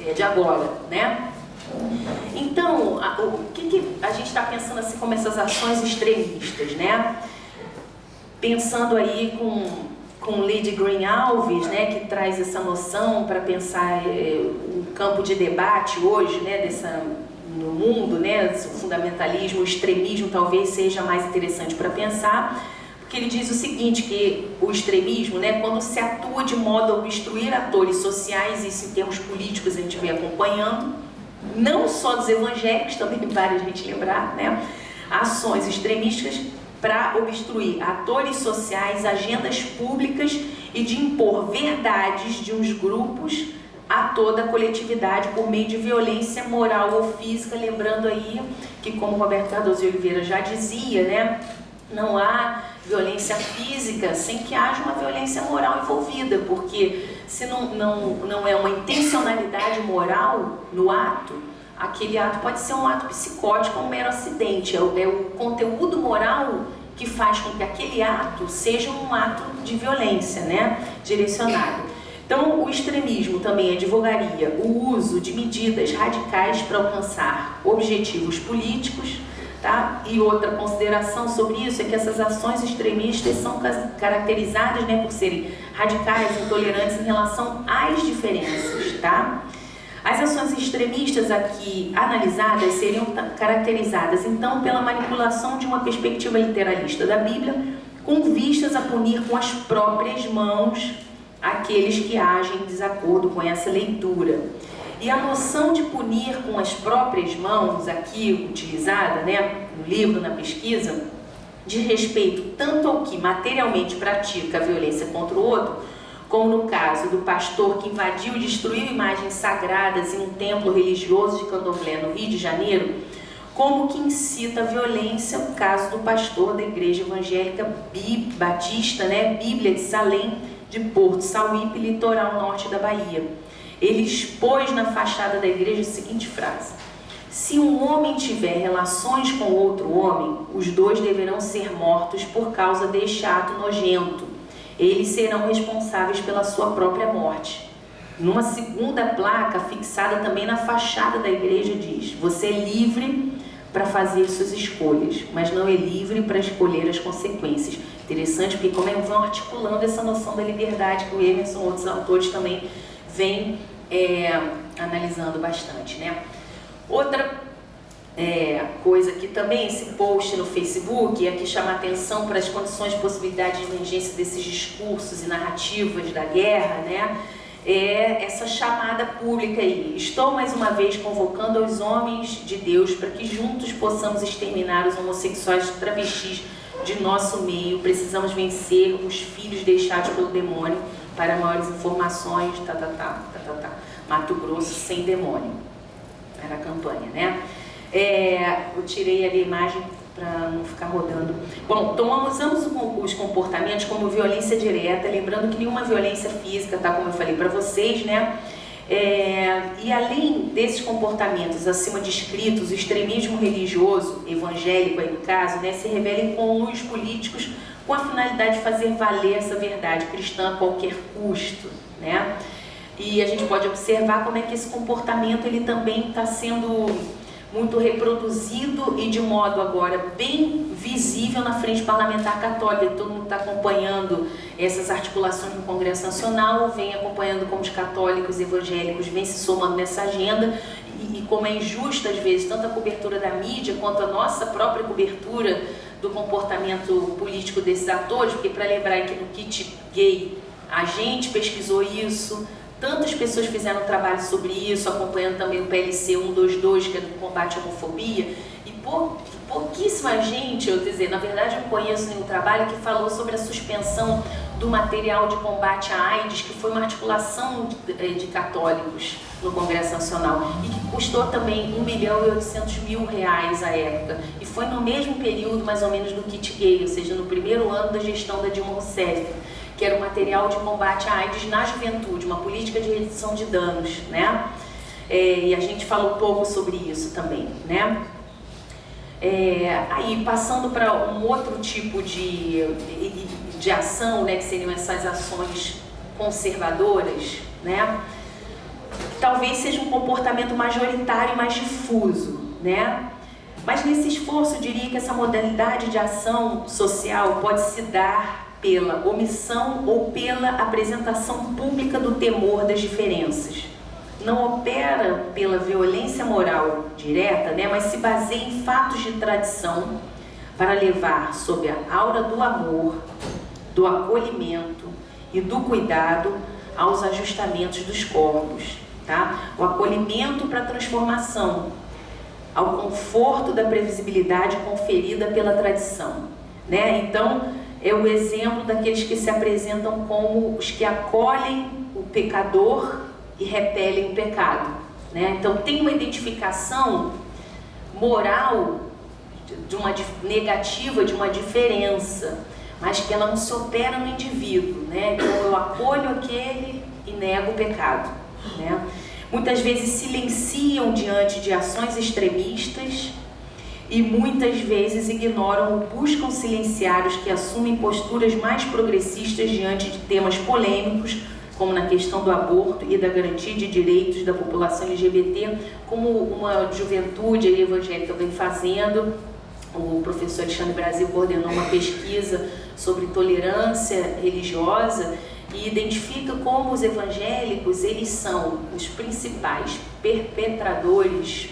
é de agora, né? Então, o que a gente está pensando assim como essas ações extremistas, né? Pensando aí com Lady Green Alves, né, que traz essa noção para pensar um campo de debate hoje, né, no mundo, né, o fundamentalismo, o extremismo talvez seja mais interessante para pensar, porque ele diz o seguinte, que o extremismo, né, quando se atua de modo a obstruir atores sociais, isso em termos políticos a gente vem acompanhando, não só dos evangélicos, também vale a gente lembrar, né, ações extremistas para obstruir atores sociais, agendas públicas e de impor verdades de uns grupos a toda a coletividade por meio de violência moral ou física, lembrando aí que, como Roberto Cardoso de Oliveira já dizia, né, não há violência física sem que haja uma violência moral envolvida, porque se não é uma intencionalidade moral no ato, aquele ato pode ser um ato psicótico, um mero acidente. É o conteúdo moral que faz com que aquele ato seja um ato de violência, né, direcionado. Então, o extremismo também advogaria o uso de medidas radicais para alcançar objetivos políticos, tá? E outra consideração sobre isso é que essas ações extremistas são caracterizadas, né, por serem radicais, intolerantes em relação às diferenças, tá? As ações extremistas aqui analisadas seriam caracterizadas, então, pela manipulação de uma perspectiva literalista da Bíblia, com vistas a punir com as próprias mãos aqueles que agem em desacordo com essa leitura. E a noção de punir com as próprias mãos, aqui utilizada, né, no livro, na pesquisa, de respeito tanto ao que materialmente pratica a violência contra o outro, como no caso do pastor que invadiu e destruiu imagens sagradas em um templo religioso de Candomblé, no Rio de Janeiro, como que incita a violência, no caso do pastor da igreja evangélica batista, né, Bíblia de Salém, de Porto Sauípe, litoral norte da Bahia. Ele expôs na fachada da igreja a seguinte frase: se um homem tiver relações com outro homem, os dois deverão ser mortos por causa deste ato nojento. Eles serão responsáveis pela sua própria morte. Numa segunda placa, fixada também na fachada da igreja, diz: você é livre para fazer suas escolhas, mas não é livre para escolher as consequências. Interessante, porque como vão articulando essa noção da liberdade, que o Emerson e outros autores também vêm analisando bastante, né? Outra coisa que também, esse post no Facebook, é que chama a atenção para as condições de possibilidade de emergência desses discursos e narrativas da guerra, né? É essa chamada pública aí: estou mais uma vez convocando aos homens de Deus para que juntos possamos exterminar os homossexuais travestis de nosso meio. Precisamos vencer os filhos deixados pelo demônio. Para maiores informações, Mato Grosso sem demônio. Era a campanha, né? Eu tirei ali a imagem para não ficar rodando. Bom, então usamos os comportamentos como violência direta, lembrando que nenhuma violência física, tá, como eu falei para vocês, né? E além desses comportamentos acima descritos, o extremismo religioso, evangélico aí no caso, né, se revela em conluios políticos com a finalidade de fazer valer essa verdade cristã a qualquer custo, né? E a gente pode observar como é que esse comportamento ele também está sendo muito reproduzido e de modo agora bem visível na frente parlamentar católica. Todo mundo está acompanhando essas articulações no Congresso Nacional, vem acompanhando como os católicos evangélicos vêm se somando nessa agenda e como é injusta às vezes tanto a cobertura da mídia quanto a nossa própria cobertura do comportamento político desses atores, porque para lembrar que no kit gay a gente pesquisou isso, tantas pessoas fizeram trabalho sobre isso, acompanhando também o PLC 122, que é do combate à homofobia, e pouquíssima gente, eu dizer, na verdade eu não conheço nenhum trabalho que falou sobre a suspensão do material de combate à AIDS, que foi uma articulação de católicos no Congresso Nacional, e que custou também R$1.800.000 à época, e foi no mesmo período mais ou menos do kit gay, ou seja, no primeiro ano da gestão da Dilma Rousseff, que era o material de combate à AIDS na juventude, uma política de redução de danos, né? E a gente fala um pouco sobre isso também, né? Aí, passando para um outro tipo de ação, né, que seriam essas ações conservadoras, né? Talvez seja um comportamento majoritário e mais difuso, né? Mas nesse esforço, eu diria que essa modalidade de ação social pode se dar pela omissão ou pela apresentação pública do temor das diferenças. Não opera pela violência moral direta, né, mas se baseia em fatos de tradição para levar sob a aura do amor, do acolhimento e do cuidado aos ajustamentos dos corpos, tá? O acolhimento para a transformação, ao conforto da previsibilidade conferida pela tradição, né? Então, é o exemplo daqueles que se apresentam como os que acolhem o pecador e repelem o pecado, né? Então tem uma identificação moral de uma negativa, de uma diferença, mas que ela não se opera no indivíduo, né? Então eu acolho aquele e nego o pecado, né? muitas vezes silenciam diante de ações extremistas e muitas vezes ignoram ou buscam silenciar os que assumem posturas mais progressistas diante de temas polêmicos, como na questão do aborto e da garantia de direitos da população LGBT, como uma juventude evangélica vem fazendo. O professor Alexandre Brasil coordenou uma pesquisa sobre tolerância religiosa e identifica como os evangélicos, eles são os principais perpetradores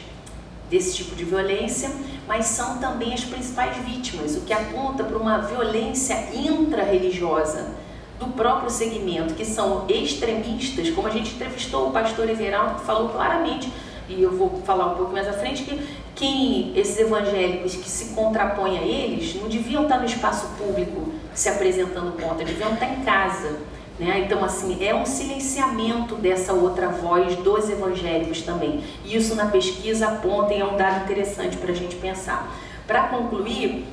desse tipo de violência, mas são também as principais vítimas, o que aponta para uma violência intra-religiosa do próprio segmento, que são extremistas, como a gente entrevistou o pastor Everaldo, que falou claramente, e eu vou falar um pouco mais à frente, que esses evangélicos que se contrapõem a eles não deviam estar no espaço público se apresentando contra, deviam estar em casa, né? Então, assim, é um silenciamento dessa outra voz dos evangélicos também. E isso na pesquisa aponta e é um dado interessante para a gente pensar. Para concluir,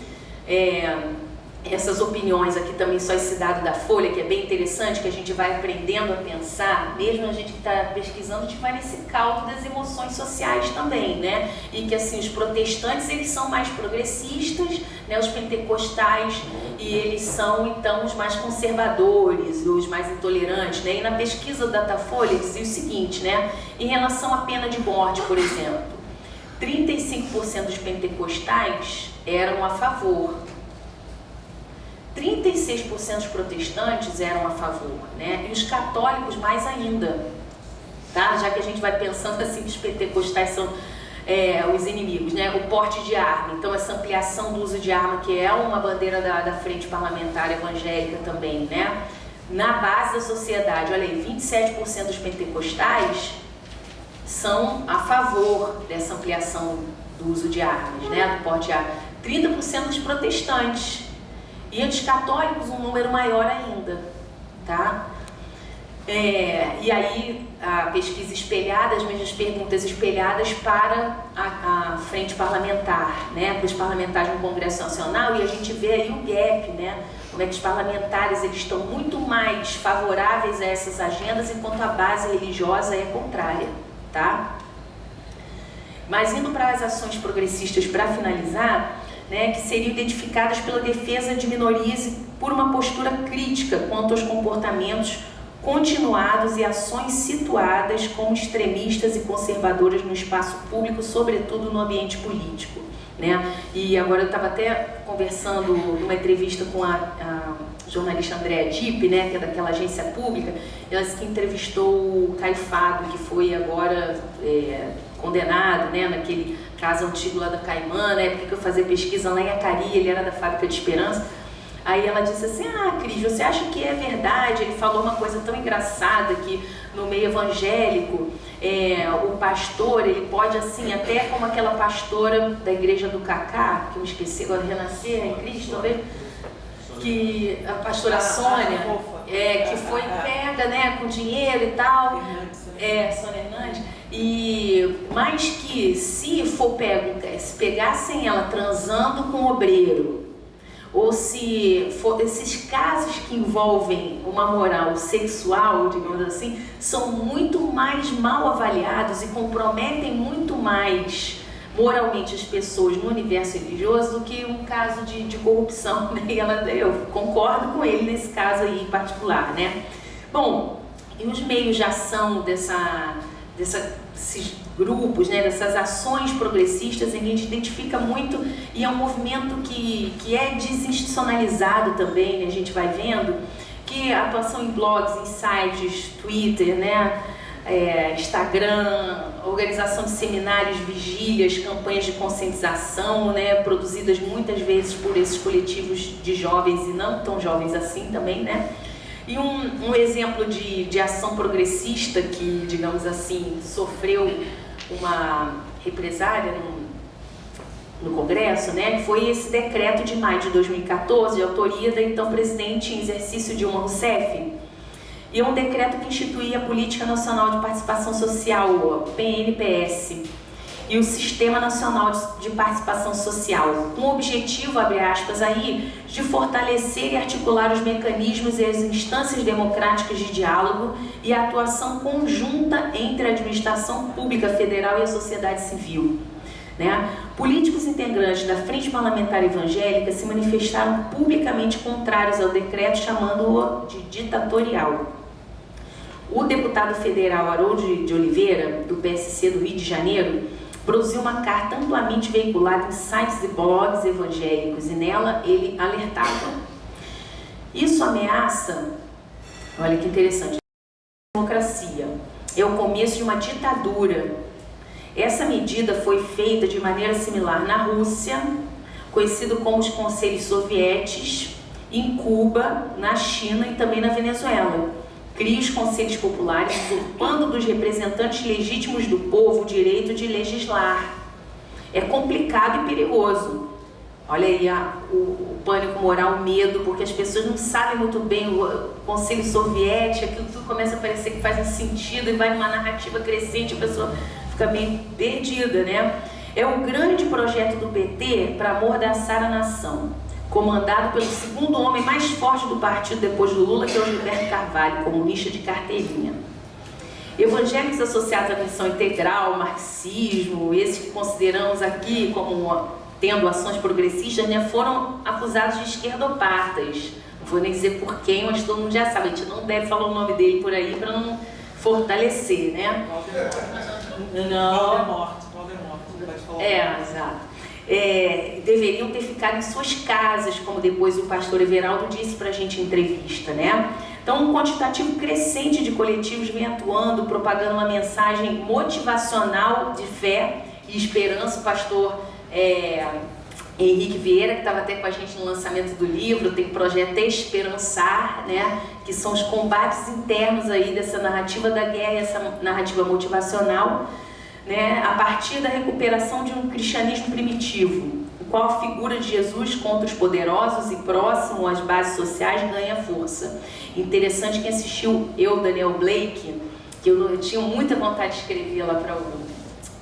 essas opiniões aqui também, só esse dado da Folha, que é bem interessante, que a gente vai aprendendo a pensar, mesmo a gente que está pesquisando, a gente vai nesse caldo das emoções sociais também, né? E que, assim, os protestantes, eles são mais progressistas, né? Os pentecostais, e eles são, então, os mais conservadores, os mais intolerantes, né? E na pesquisa da Datafolha dizia o seguinte, né? Em relação à pena de morte, por exemplo, 35% dos pentecostais eram a favor, 36% dos protestantes eram a favor, né? E os católicos mais ainda, tá? Já que a gente vai pensando assim que os pentecostais são os inimigos, né? O porte de arma, então essa ampliação do uso de arma, que é uma bandeira da frente parlamentar evangélica também, né? Na base da sociedade, olha aí, 27% dos pentecostais são a favor dessa ampliação do uso de armas, né? Do porte de arma. 30% dos protestantes. E dos católicos um número maior ainda, tá? E aí a pesquisa espelhada, as mesmas perguntas espelhadas para a frente parlamentar, né? Para os parlamentares no Congresso Nacional, e a gente vê aí o gap, né? Como é que os parlamentares eles estão muito mais favoráveis a essas agendas, enquanto a base religiosa é contrária, tá? Mas indo para as ações progressistas para finalizar, né, que seriam identificadas pela defesa de minorias e por uma postura crítica quanto aos comportamentos continuados e ações situadas como extremistas e conservadoras no espaço público, sobretudo no ambiente político, né? E agora eu estava até conversando numa entrevista com a jornalista Andréa Dipp, né, que é daquela agência pública, ela disse que entrevistou o Caifado, que foi agora condenado, né, naquele caso antigo lá da Caimã, na época que eu fazia pesquisa lá em Acari, ele era da Fábrica de Esperança. Aí ela disse assim, Cris, você acha que é verdade? Ele falou uma coisa tão engraçada que no meio evangélico, o pastor, ele pode assim, até como aquela pastora da igreja do Cacá, que eu esqueci agora, Renascer em Cristo, talvez, que a pastora Sônia, que foi pega, né, com dinheiro e tal, Sônia Hernandes, mas que se pegassem ela transando com o obreiro, ou se for esses casos que envolvem uma moral sexual, digamos assim, são muito mais mal avaliados e comprometem muito mais moralmente as pessoas no universo religioso do que um caso de corrupção, né? Eu concordo com ele nesse caso aí em particular, né? Bom, e os meios de ação desses grupos, né, dessas ações progressistas, em que a gente identifica muito, e é um movimento que é desinstitucionalizado também, né, a gente vai vendo, que a atuação em blogs, em sites, Twitter, né, Instagram, organização de seminários, vigílias, campanhas de conscientização, né, produzidas muitas vezes por esses coletivos de jovens e não tão jovens assim também, né. E um exemplo de ação progressista que, digamos assim, sofreu uma represália no Congresso, né, que foi esse decreto de maio de 2014, de autoria da então presidente em exercício Dilma Rousseff. E é um decreto que instituía a Política Nacional de Participação Social, PNPS. e o Sistema Nacional de Participação Social, com o objetivo, abre aspas aí, de fortalecer e articular os mecanismos e as instâncias democráticas de diálogo e a atuação conjunta entre a administração pública federal e a sociedade civil. Políticos integrantes da Frente Parlamentar Evangélica se manifestaram publicamente contrários ao decreto, chamando-o de ditatorial. O deputado federal Haroldo de Oliveira, do PSC do Rio de Janeiro, produziu uma carta amplamente veiculada em sites e blogs evangélicos e nela ele alertava: isso ameaça, olha que interessante, a democracia, é o começo de uma ditadura. Essa medida foi feita de maneira similar na Rússia, conhecido como os Conselhos Soviéticos, em Cuba, na China e também na Venezuela. Cria os conselhos populares, usurpando dos representantes legítimos do povo o direito de legislar. É complicado e perigoso. Olha aí o pânico moral, o medo, porque as pessoas não sabem muito bem o Conselho Soviético, aquilo tudo começa a parecer que faz um sentido e vai numa narrativa crescente, a pessoa fica meio perdida, É o grande projeto do PT para amordaçar a nação, comandado pelo segundo homem mais forte do partido depois do Lula, que é o Gilberto Carvalho, comunista de carteirinha. Evangélicos associados à missão integral, marxismo, esses que consideramos aqui como tendo ações progressistas, foram acusados de esquerdopatas. Não vou nem dizer por quem, mas todo mundo já sabe, a gente não deve falar o nome dele por aí para não fortalecer, Não.
Valdemorto, não pode falar.
Exato. Deveriam ter ficado em suas casas, como depois o pastor Everaldo disse para a gente em entrevista, Então, um quantitativo crescente de coletivos vem atuando, propagando uma mensagem motivacional de fé e esperança. O pastor Henrique Vieira, que estava até com a gente no lançamento do livro, tem o projeto Esperançar, que são os combates internos aí dessa narrativa da guerra, essa narrativa motivacional, a partir da recuperação de um cristianismo primitivo, o qual a figura de Jesus contra os poderosos e próximo às bases sociais ganha força. Interessante quem assistiu Daniel Blake, que eu tinha muita vontade de escrever lá para o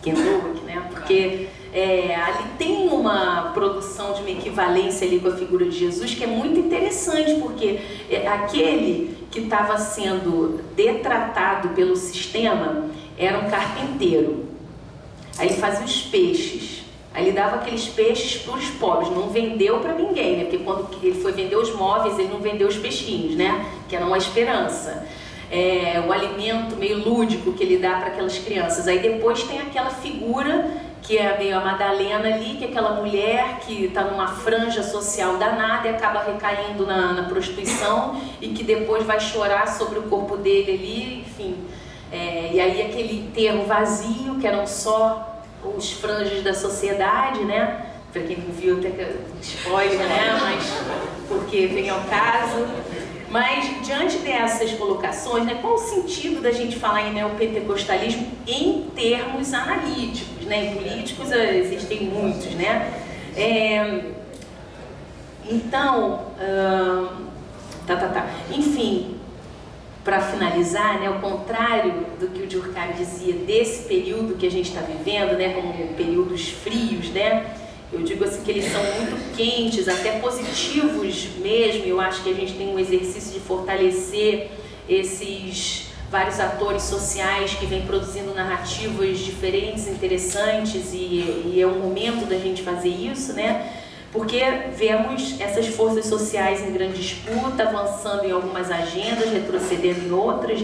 Kendrick, porque ali tem uma produção de uma equivalência ali com a figura de Jesus que é muito interessante, porque aquele que estava sendo detratado pelo sistema era um carpinteiro. Aí ele fazia os peixes, aí ele dava aqueles peixes para os pobres, não vendeu para ninguém, porque quando ele foi vender os móveis, ele não vendeu os peixinhos, que era uma esperança. O alimento meio lúdico que ele dá para aquelas crianças. Aí depois tem aquela figura que é meio a Madalena ali, que é aquela mulher que está numa franja social danada e acaba recaindo na prostituição e que depois vai chorar sobre o corpo dele ali, enfim. E aí aquele enterro vazio, que eram só os franjas da sociedade, Para quem não viu, até que spoiler, mas porque vem ao caso. Mas, diante dessas colocações, qual o sentido da gente falar em neopentecostalismo em termos analíticos, Em políticos existem muitos, Então, Enfim, para finalizar, ao contrário do que o Durkheim dizia desse período que a gente está vivendo, como períodos frios, eu digo assim que eles são muito quentes, até positivos mesmo. Eu acho que a gente tem um exercício de fortalecer esses vários atores sociais que vêm produzindo narrativas diferentes, interessantes, e é o momento da gente fazer isso, Porque vemos essas forças sociais em grande disputa, avançando em algumas agendas, retrocedendo em outras,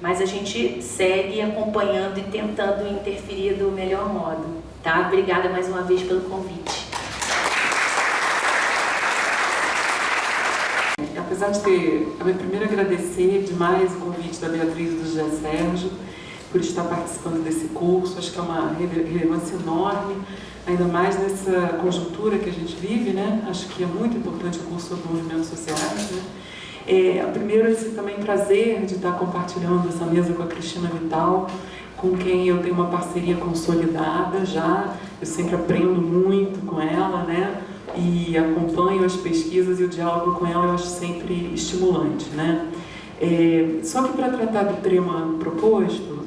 Mas a gente segue acompanhando e tentando interferir do melhor modo, Obrigada mais uma vez pelo convite.
Apesar de primeiro agradecer demais o convite da Beatriz e do José Sérgio por estar participando desse curso, acho que é uma relevância enorme, ainda mais nessa conjuntura que a gente vive, Acho que é muito importante o curso sobre movimentos sociais, Primeiro, esse também prazer de estar compartilhando essa mesa com a Cristina Vital, com quem eu tenho uma parceria consolidada já, eu sempre aprendo muito com ela, E acompanho as pesquisas e o diálogo com ela eu acho sempre estimulante, Só que para tratar do tema proposto,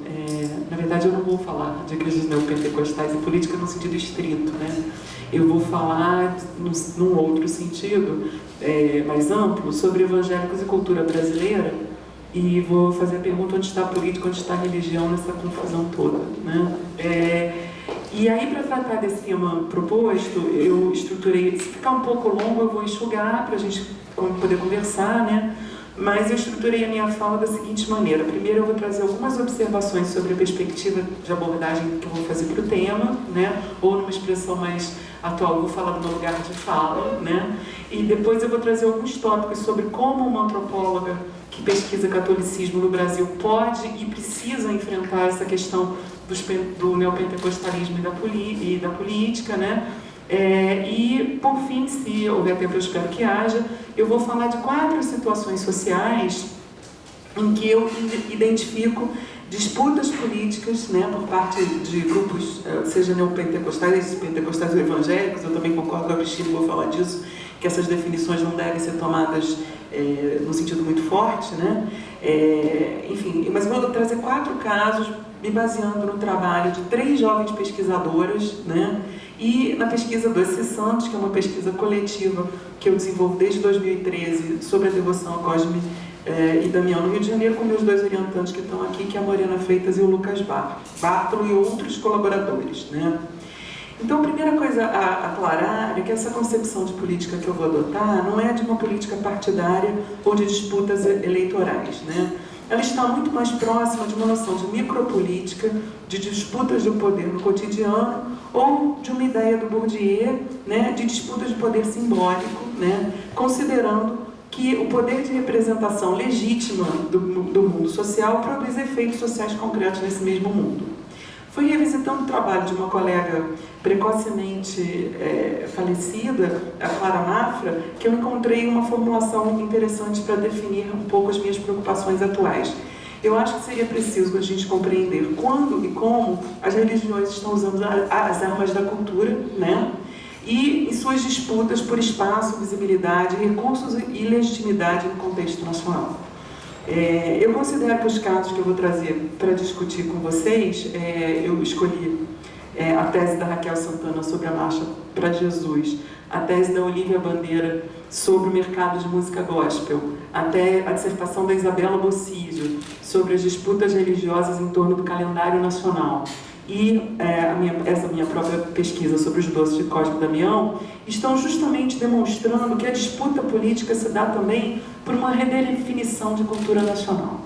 na verdade, eu não vou falar de igrejas neopentecostais e política no sentido estrito, né? Eu vou falar num outro sentido, mais amplo, sobre evangélicos e cultura brasileira, e vou fazer a pergunta: onde está a política, onde está a religião nessa confusão toda, né? E aí, para tratar desse tema proposto, eu estruturei, se ficar um pouco longo eu vou enxugar para a gente poder conversar, né? Mas eu estruturei a minha fala da seguinte maneira: primeiro eu vou trazer algumas observações sobre a perspectiva de abordagem que eu vou fazer para o tema, né? Ou numa expressão mais atual, eu vou falar do meu lugar de fala, né? E depois eu vou trazer alguns tópicos sobre como uma antropóloga que pesquisa catolicismo no Brasil pode e precisa enfrentar essa questão do neopentecostalismo e da política, né? E, por fim, se houver tempo, eu espero que haja, eu vou falar de 4 situações sociais em que eu identifico disputas políticas, né, por parte de grupos, seja neopentecostais, pentecostais ou evangélicos. Eu também concordo com a Cristina, vou falar disso, que essas definições não devem ser tomadas no sentido muito forte, né? Enfim, mas vou trazer 4 casos, me baseando no trabalho de 3 jovens pesquisadoras, né? E na pesquisa do EC Santos, que é uma pesquisa coletiva que eu desenvolvo desde 2013 sobre a devoção a Cosme e Damião no Rio de Janeiro, com meus 2 orientantes que estão aqui, que é a Morena Freitas e o Lucas Bartolo, e outros colaboradores, né? Então, a primeira coisa a aclarar é que essa concepção de política que eu vou adotar não é de uma política partidária ou de disputas eleitorais, né? Ela está muito mais próxima de uma noção de micropolítica, de disputas de poder no cotidiano, ou de uma ideia do Bourdieu, né, de disputas de poder simbólico, né, considerando que o poder de representação legítima do mundo social produz efeitos sociais concretos nesse mesmo mundo. Fui revisitando o trabalho de uma colega precocemente falecida, a Clara Mafra, que eu encontrei uma formulação interessante para definir um pouco as minhas preocupações atuais. Eu acho que seria preciso a gente compreender quando e como as religiões estão usando as armas da cultura, né? E em suas disputas por espaço, visibilidade, recursos e legitimidade no contexto nacional. Eu considero que os casos que eu vou trazer para discutir com vocês, eu escolhi a tese da Raquel Santana sobre a Marcha para Jesus, a tese da Olívia Bandeira sobre o mercado de música gospel, até a dissertação da Isabela Bocídio sobre as disputas religiosas em torno do calendário nacional, e essa minha própria pesquisa sobre os doces de Cosme Damião, estão justamente demonstrando que a disputa política se dá também por uma redefinição de cultura nacional.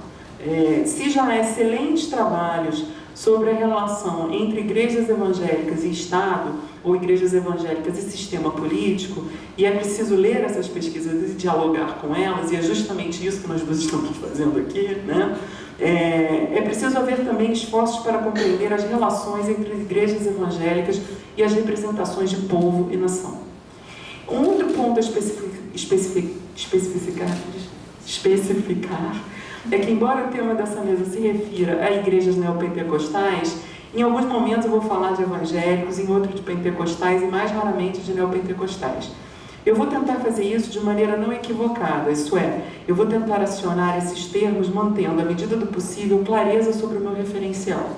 Se já há excelentes trabalhos sobre a relação entre igrejas evangélicas e Estado, ou igrejas evangélicas e sistema político, e é preciso ler essas pesquisas e dialogar com elas, e é justamente isso que nós estamos fazendo aqui, né? É preciso haver também esforços para compreender as relações entre igrejas evangélicas e as representações de povo e nação. Um outro ponto a especificar é que, embora o tema dessa mesa se refira a igrejas neopentecostais, em alguns momentos eu vou falar de evangélicos, em outros de pentecostais e mais raramente de neopentecostais. Eu vou tentar fazer isso de maneira não equivocada, isso é, eu vou tentar acionar esses termos mantendo, à medida do possível, clareza sobre o meu referencial.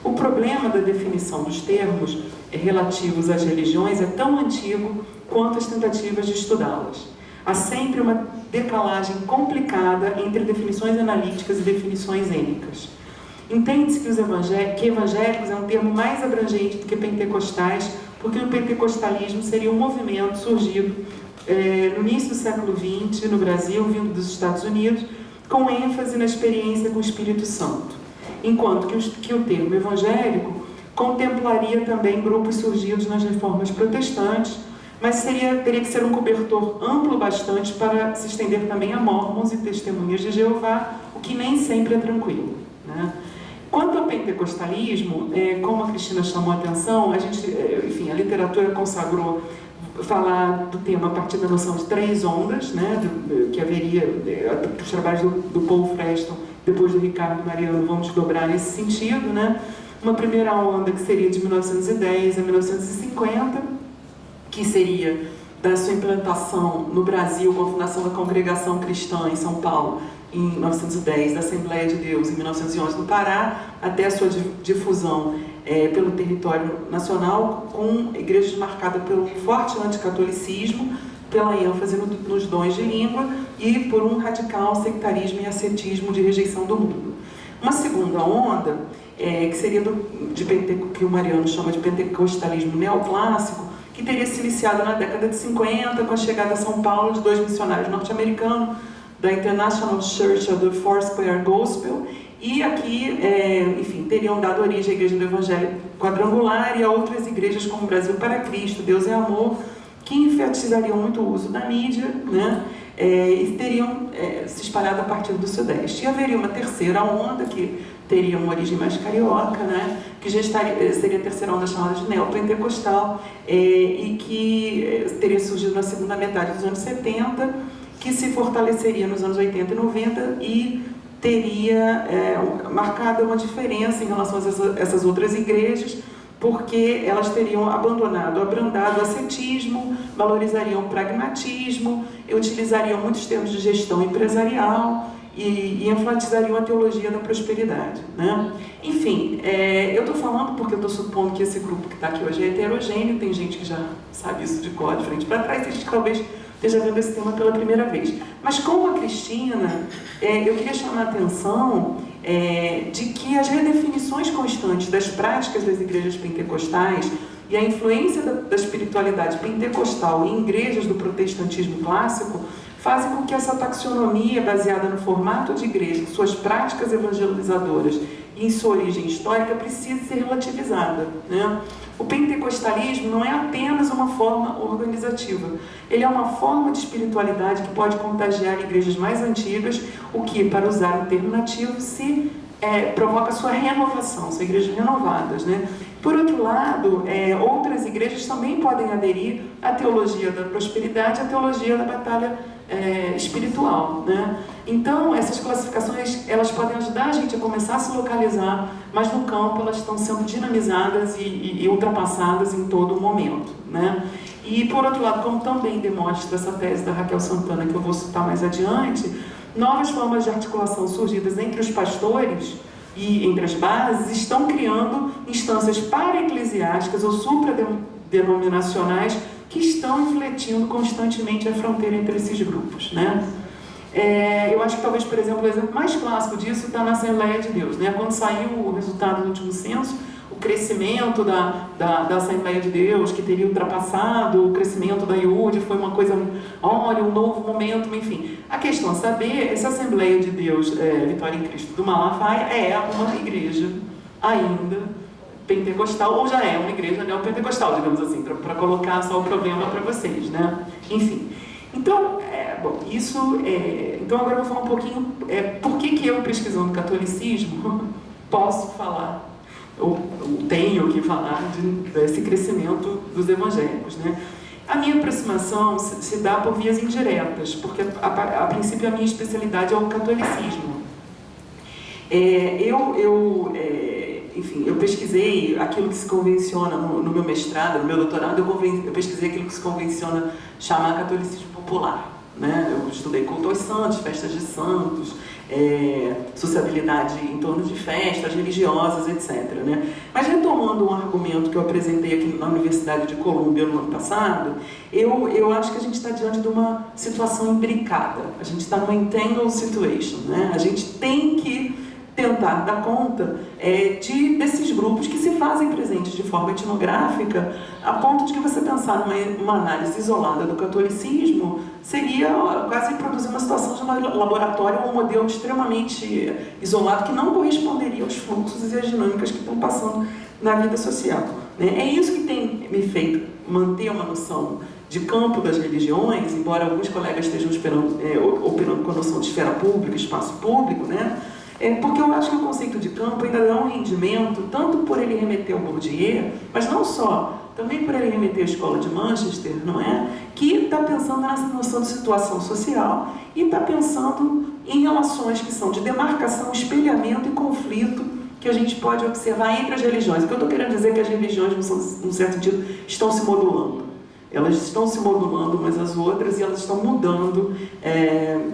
O problema da definição dos termos relativos às religiões é tão antigo quanto as tentativas de estudá-las. Há sempre uma decalagem complicada entre definições analíticas e definições ênicas. Entende-se que evangélicos é um termo mais abrangente do que pentecostais, porque o pentecostalismo seria um movimento surgido no início do século XX, no Brasil, vindo dos Estados Unidos, com ênfase na experiência com o Espírito Santo. Enquanto que o termo evangélico contemplaria também grupos surgidos nas reformas protestantes, mas teria que ser um cobertor amplo bastante para se estender também a mormons e testemunhas de Jeová, o que nem sempre é tranquilo, né? Quanto ao pentecostalismo, como a Cristina chamou a atenção, a literatura consagrou falar do tema a partir da noção de 3 ondas, né, que haveria, os trabalhos do Paul Freston, depois do Ricardo Mariano, vão desdobrar nesse sentido, né? Uma primeira onda que seria de 1910 a 1950, que seria da sua implantação no Brasil com a fundação da Congregação Cristã em São Paulo em 1910, da Assembleia de Deus em 1911 no Pará, até a sua difusão pelo território nacional, com igrejas marcadas pelo forte anticatolicismo, pela ênfase nos dons de língua e por um radical sectarismo e ascetismo de rejeição do mundo. Uma segunda onda, que seria que o Mariano chama de pentecostalismo neoclássico, que teria se iniciado na década de 50, com a chegada a São Paulo de 2 missionários norte-americanos, da International Church of the Foursquare Gospel, e aqui, enfim, teriam dado origem à Igreja do Evangelho Quadrangular e a outras igrejas como Brasil para Cristo, Deus é Amor, que enfatizariam muito o uso da mídia, né? E teriam se espalhado a partir do Sudeste. E haveria uma terceira onda, que teria uma origem mais carioca, né? Que já seria a terceira onda chamada de neopentecostal, e que teria surgido na segunda metade dos anos 70, que se fortaleceria nos anos 80 e 90 e teria marcado uma diferença em relação a essas outras igrejas, porque elas teriam abandonado, abrandado o ascetismo, valorizariam o pragmatismo, utilizariam muitos termos de gestão empresarial e enfatizariam a teologia da prosperidade, né? Enfim, eu estou falando porque eu estou supondo que esse grupo que está aqui hoje é heterogêneo, tem gente que já sabe isso de cor, de frente para trás, tem gente que talvez esteja vendo esse tema pela primeira vez. Mas como a Cristina, eu queria chamar a atenção de que as redefinições constantes das práticas das igrejas pentecostais e a influência da espiritualidade pentecostal em igrejas do protestantismo clássico fazem com que essa taxonomia baseada no formato de igreja, em suas práticas evangelizadoras e em sua origem histórica precise ser relativizada, né? O pentecostalismo não é apenas uma forma organizativa, ele é uma forma de espiritualidade que pode contagiar igrejas mais antigas, o que, para usar um termo nativo, provoca sua renovação, são igrejas renovadas, né? Por outro lado, outras igrejas também podem aderir à teologia da prosperidade, à teologia da batalha espiritual, né? Então, essas classificações, elas podem ajudar a gente a começar a se localizar, mas no campo elas estão sendo dinamizadas e ultrapassadas em todo momento, né? E, por outro lado, como também demonstra essa tese da Raquel Santana, que eu vou citar mais adiante, novas formas de articulação surgidas entre os pastores e entre as bases estão criando instâncias para-eclesiásticas ou supradenominacionais que estão infletindo constantemente a fronteira entre esses grupos, né? Eu acho que talvez, por exemplo, o exemplo mais clássico disso está na Assembleia de Deus, né? Quando saiu o resultado do último censo, o crescimento da Assembleia de Deus, que teria ultrapassado o crescimento da IUD, foi uma coisa, olha, um novo momento, enfim. A questão é saber, essa Assembleia de Deus, Vitória em Cristo do Malafaia, é uma igreja ainda pentecostal, ou já é uma igreja neopentecostal, digamos assim, para colocar só o problema para vocês, né? Enfim. Então, então agora eu vou falar um pouquinho por que eu, pesquisando catolicismo, posso falar, ou tenho que falar desse crescimento dos evangélicos, né? A minha aproximação se dá por vias indiretas, porque a princípio a minha especialidade é o catolicismo. Enfim, eu pesquisei aquilo que se convenciona no meu mestrado, no meu doutorado, eu pesquisei aquilo que se convenciona chamar catolicismo popular, né? Eu estudei culto aos santos, festas de santos, sociabilidade em torno de festas religiosas, etc., né? Mas retomando um argumento que eu apresentei aqui na Universidade de Colômbia no ano passado, eu acho que a gente está diante de uma situação imbricada, a gente está numa entangled situation, né? A gente tem que tentar dar conta desses grupos que se fazem presentes de forma etnográfica, a ponto de que você pensar numa análise isolada do catolicismo seria quase produzir uma situação de laboratório ou um modelo extremamente isolado que não corresponderia aos fluxos e às dinâmicas que estão passando na vida social, né? É isso que tem me feito manter uma noção de campo das religiões, embora alguns colegas estejam operando com a noção de esfera pública, espaço público, né? Porque eu acho que o conceito de campo ainda dá um rendimento, tanto por ele remeter ao Bourdieu, mas não só, também por ele remeter à escola de Manchester, não é? Que está pensando nessa noção de situação social e está pensando em relações que são de demarcação, espelhamento e conflito que a gente pode observar entre as religiões. O que eu estou querendo dizer é que as religiões, num certo sentido, estão se modulando. Elas estão se modulando umas às outras e elas estão mudando,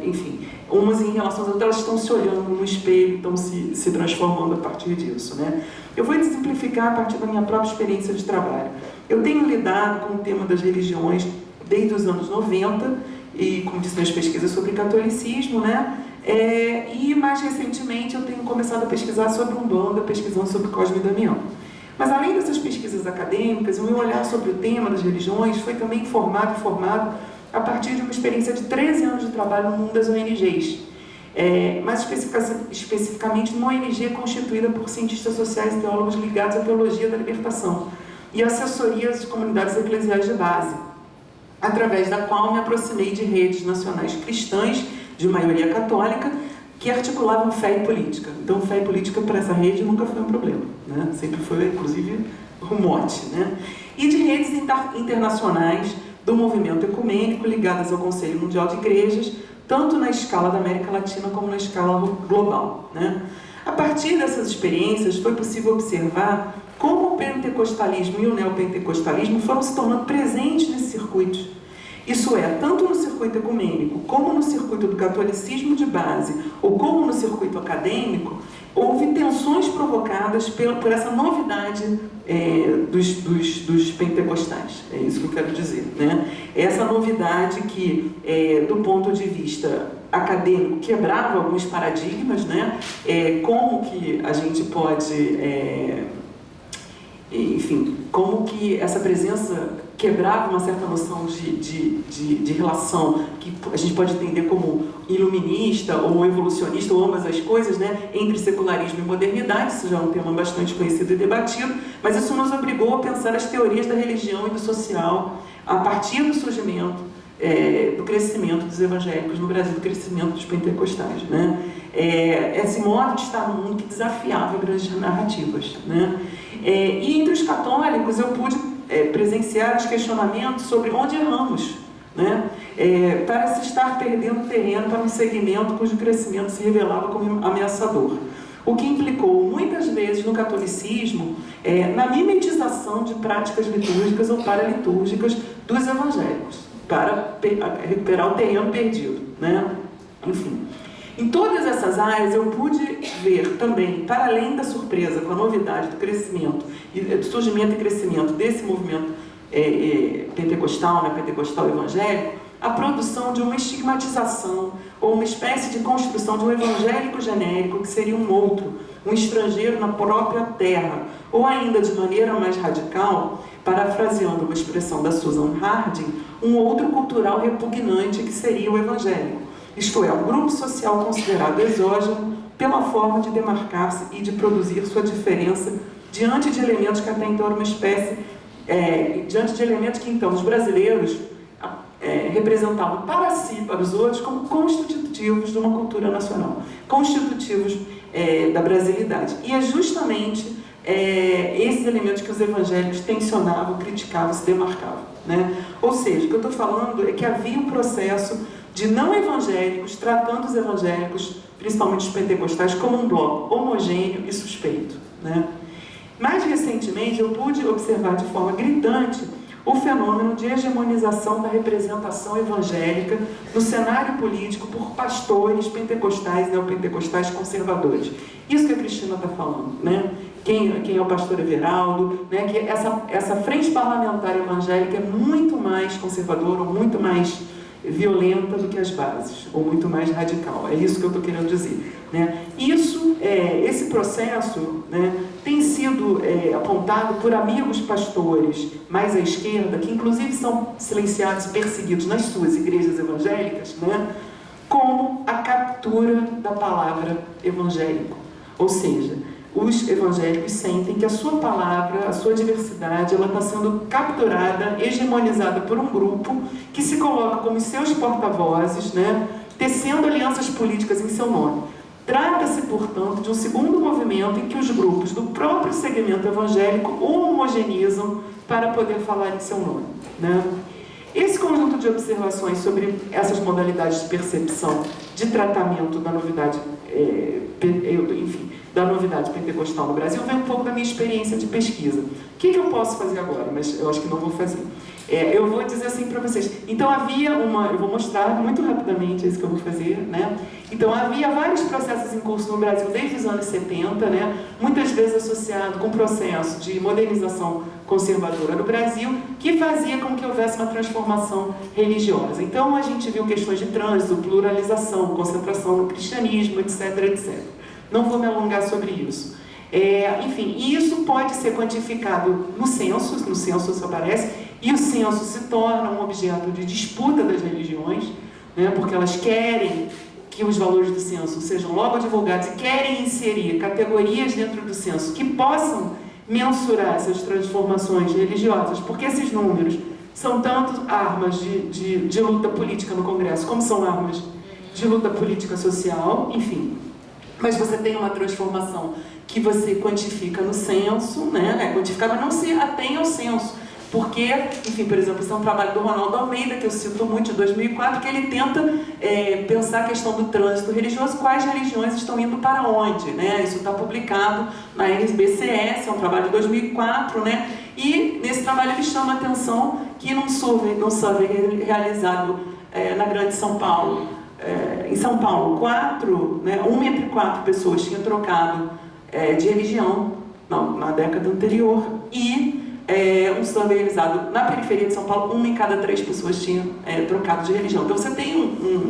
enfim, umas em relação às outras, elas estão se olhando no espelho, estão se transformando a partir disso, né? Eu vou exemplificar a partir da minha própria experiência de trabalho. Eu tenho lidado com o tema das religiões desde os anos 90, e, como disse nas pesquisas, sobre catolicismo, né? E mais recentemente eu tenho começado a pesquisar sobre Umbanda, pesquisando sobre Cosme e Damião. Mas além dessas pesquisas acadêmicas, o meu olhar sobre o tema das religiões foi também formado a partir de uma experiência de 13 anos de trabalho no mundo das ONGs. Mais especificamente numa ONG constituída por cientistas sociais e teólogos ligados à teologia da libertação e assessorias de comunidades eclesiais de base, através da qual me aproximei de redes nacionais cristãs, de maioria católica, que articulavam fé e política. Então, fé e política para essa rede nunca foi um problema, né? Sempre foi, inclusive, um mote, né? E de redes internacionais do movimento ecumênico ligadas ao Conselho Mundial de Igrejas, tanto na escala da América Latina como na escala global, né? A partir dessas experiências, foi possível observar como o pentecostalismo e o neopentecostalismo foram se tornando presentes nesses circuitos. Isso é, tanto no circuito ecumênico, como no circuito do catolicismo de base, ou como no circuito acadêmico, houve tensões provocadas por essa novidade dos pentecostais. É isso que eu quero dizer, né? Essa novidade que, do ponto de vista acadêmico, quebrava alguns paradigmas, né? Como que a gente pode... enfim, como que essa presença quebrava uma certa noção de relação que a gente pode entender como iluminista ou evolucionista, ou ambas as coisas, né, entre secularismo e modernidade. Isso já é um tema bastante conhecido e debatido, mas isso nos obrigou a pensar as teorias da religião e do social a partir do surgimento, do crescimento dos evangélicos no Brasil, do crescimento dos pentecostais, né? Esse modo de estar no mundo que desafiava grandes narrativas, né? E entre os católicos eu pude presenciar os questionamentos sobre onde erramos, né? Para se estar perdendo terreno para um segmento cujo crescimento se revelava como ameaçador. O que implicou muitas vezes no catolicismo na mimetização de práticas litúrgicas ou paralitúrgicas dos evangélicos, para recuperar o terreno perdido, né? Enfim. Em todas essas áreas eu pude ver também, para além da surpresa com a novidade do crescimento, do surgimento e crescimento desse movimento pentecostal, né, pentecostal evangélico, a produção de uma estigmatização ou uma espécie de construção de um evangélico genérico que seria um outro, um estrangeiro na própria terra, ou ainda de maneira mais radical, parafraseando uma expressão da Susan Harding, um outro cultural repugnante que seria o evangélico. Isto é, um grupo social considerado exógeno pela forma de demarcar-se e de produzir sua diferença diante de elementos que até então eram uma espécie, diante de elementos que então os brasileiros representavam para si, para os outros, como constitutivos de uma cultura nacional, constitutivos da brasilidade. E é justamente esses elementos que os evangélicos tensionavam, criticavam, se demarcavam, né? Ou seja, o que eu estou falando é que havia um processo de não evangélicos, tratando os evangélicos, principalmente os pentecostais, como um bloco homogêneo e suspeito, né? Mais recentemente, eu pude observar de forma gritante o fenômeno de hegemonização da representação evangélica no cenário político por pastores pentecostais e neopentecostais conservadores. Isso que a Cristina está falando, né? Quem é o pastor Everaldo, né? Que essa frente parlamentar evangélica é muito mais conservadora, ou muito mais violenta do que as bases, ou muito mais radical. É isso que eu estou querendo dizer, né? Esse processo, né, tem sido apontado por amigos pastores mais à esquerda, que inclusive são silenciados e perseguidos nas suas igrejas evangélicas, né, como a captura da palavra evangélico. Ou seja, os evangélicos sentem que a sua palavra, a sua diversidade, ela está sendo capturada, hegemonizada por um grupo que se coloca como seus porta-vozes, né, tecendo alianças políticas em seu nome. Trata-se, portanto, de um segundo movimento em que os grupos do próprio segmento evangélico o homogeneizam para poder falar em seu nome, né? Esse conjunto de observações sobre essas modalidades de percepção, de tratamento da novidade, da novidade pentecostal no Brasil, vem um pouco da minha experiência de pesquisa. O que eu posso fazer agora? Mas eu acho que não vou fazer. Eu vou dizer assim para vocês. Então havia eu vou mostrar muito rapidamente isso que eu vou fazer, né? Então havia vários processos em curso no Brasil desde os anos 70, né? Muitas vezes associado com o processo de modernização conservadora no Brasil, que fazia com que houvesse uma transformação religiosa. Então a gente viu questões de trânsito, pluralização, concentração no cristianismo, etc, etc. Não vou me alongar sobre isso. Enfim, isso pode ser quantificado no censo isso aparece, e o censo se torna um objeto de disputa das religiões, né, porque elas querem que os valores do censo sejam logo divulgados e querem inserir categorias dentro do censo que possam mensurar essas transformações religiosas, porque esses números são tanto armas de luta política no Congresso, como são armas de luta política social, enfim. Mas você tem uma transformação que você quantifica no censo, né? Quantificada não se atém ao censo, porque, enfim, por exemplo, esse é um trabalho do Ronaldo Almeida, que eu cito muito, de 2004, que ele tenta pensar a questão do trânsito religioso, quais religiões estão indo para onde, né? Isso está publicado na RBCS, é um trabalho de 2004, né? E nesse trabalho ele chama a atenção que num survey realizado na Grande São Paulo, em São Paulo, uma entre quatro pessoas tinha trocado de religião na década anterior, e um survey realizado na periferia de São Paulo, uma em cada três pessoas tinha trocado de religião. Então você tem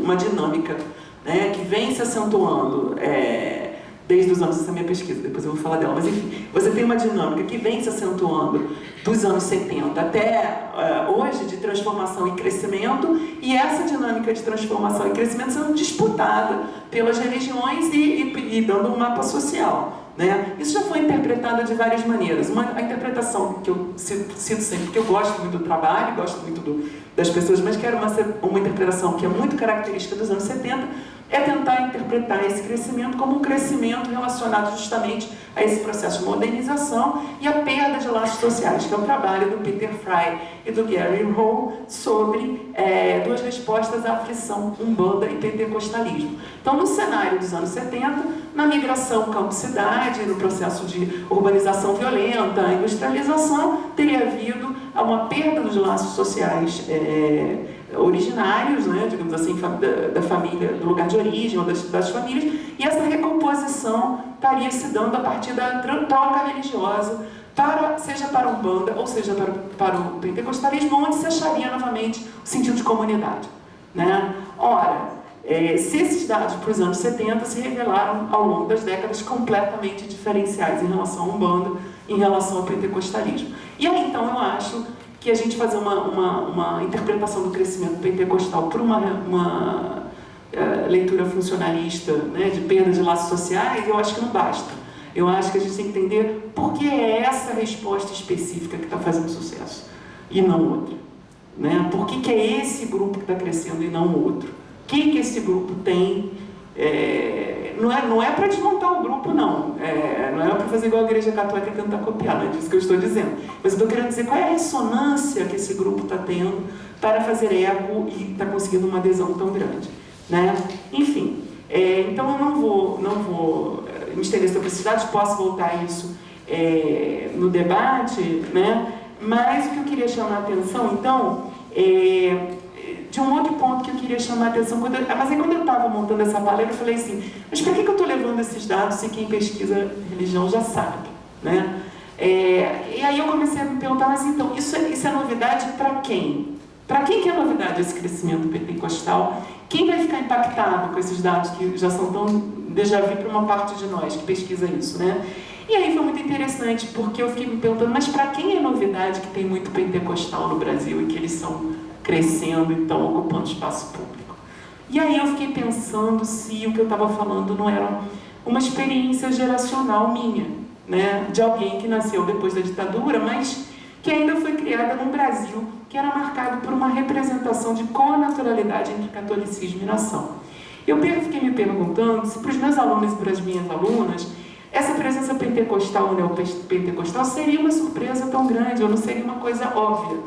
uma dinâmica, né, que vem se acentuando desde os anos, essa é a minha pesquisa, depois eu vou falar dela, mas enfim, você tem uma dinâmica que vem se acentuando dos anos 70 até hoje, de transformação e crescimento, e essa dinâmica de transformação e crescimento sendo disputada pelas religiões e dando um mapa social, né? Isso já foi interpretado de várias maneiras. A interpretação que eu cito sempre, porque eu gosto muito do trabalho, gosto muito das pessoas, mas quero uma interpretação que é muito característica dos anos 70, é tentar interpretar esse crescimento como um crescimento relacionado justamente a esse processo de modernização e a perda de laços sociais, que é o trabalho do Peter Fry e do Gary Hall sobre duas respostas à aflição umbanda e pentecostalismo. Então, no cenário dos anos 70, na migração campo-cidade, no processo de urbanização violenta, industrialização, teria havido uma perda dos laços sociais originários, né, digamos assim, da família, do lugar de origem ou das famílias, e essa recomposição estaria se dando a partir da troca religiosa, seja para a Umbanda ou seja para o pentecostalismo, onde se acharia novamente o sentido de comunidade, né? Ora, se esses dados para os anos 70 se revelaram ao longo das décadas completamente diferenciais em relação à Umbanda, em relação ao pentecostalismo. E aí então eu acho que a gente fazer uma interpretação do crescimento pentecostal por uma leitura funcionalista, né, de perda de laços sociais, eu acho que não basta. Eu acho que a gente tem que entender por que é essa resposta específica que está fazendo sucesso e não outra, né? Por que é esse grupo que está crescendo e não o outro? O que esse grupo tem? Não é para desmontar o grupo, não. Não é para fazer igual a Igreja Católica e tentar copiar, não é disso que eu estou dizendo. Mas eu estou querendo dizer qual é a ressonância que esse grupo está tendo para fazer eco e está conseguindo uma adesão tão grande, né? Enfim, então eu não vou me estender sobre esses dados, posso voltar a isso no debate, né? Mas o que eu queria chamar a atenção, então, de um outro ponto que eu queria chamar a atenção, quando eu estava montando essa palestra, eu falei assim, mas para que eu estou levando esses dados se quem pesquisa religião já sabe, né? E aí eu comecei a me perguntar, mas então, isso é novidade para quem? Para quem que é novidade esse crescimento pentecostal? Quem vai ficar impactado com esses dados que já são tão déjà vu para uma parte de nós que pesquisa isso, né? E aí foi muito interessante, porque eu fiquei me perguntando, mas para quem é novidade que tem muito pentecostal no Brasil e que eles estão crescendo e estão ocupando espaço público? E aí eu fiquei pensando se o que eu estava falando não era uma experiência geracional minha, né? De alguém que nasceu depois da ditadura, mas que ainda foi criada num Brasil que era marcado por uma representação de connaturalidade entre catolicismo e nação. Eu fiquei me perguntando se para os meus alunos e para as minhas alunas essa presença pentecostal ou neopentecostal seria uma surpresa tão grande, ou não seria uma coisa óbvia.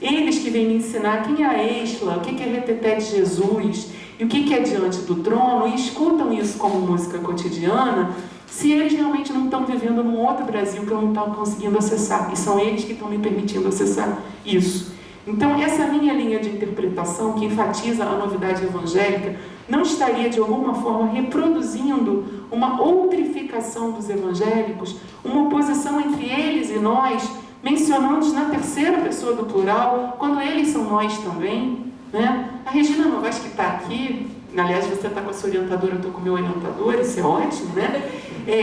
Eles que vêm me ensinar quem é a Exla, o que é Reteté de Jesus e o que é Diante do Trono, e escutam isso como música cotidiana, se eles realmente não estão vivendo num outro Brasil que eu não estou conseguindo acessar, e são eles que estão me permitindo acessar isso. Então, essa minha linha de interpretação, que enfatiza a novidade evangélica, não estaria, de alguma forma, reproduzindo uma outrificação dos evangélicos, uma oposição entre eles e nós, mencionando na terceira pessoa do plural, quando eles são nós também, né? A Regina Novaes, que está aqui, aliás, você está com a sua orientadora, eu estou com o meu orientador, isso é ótimo, né?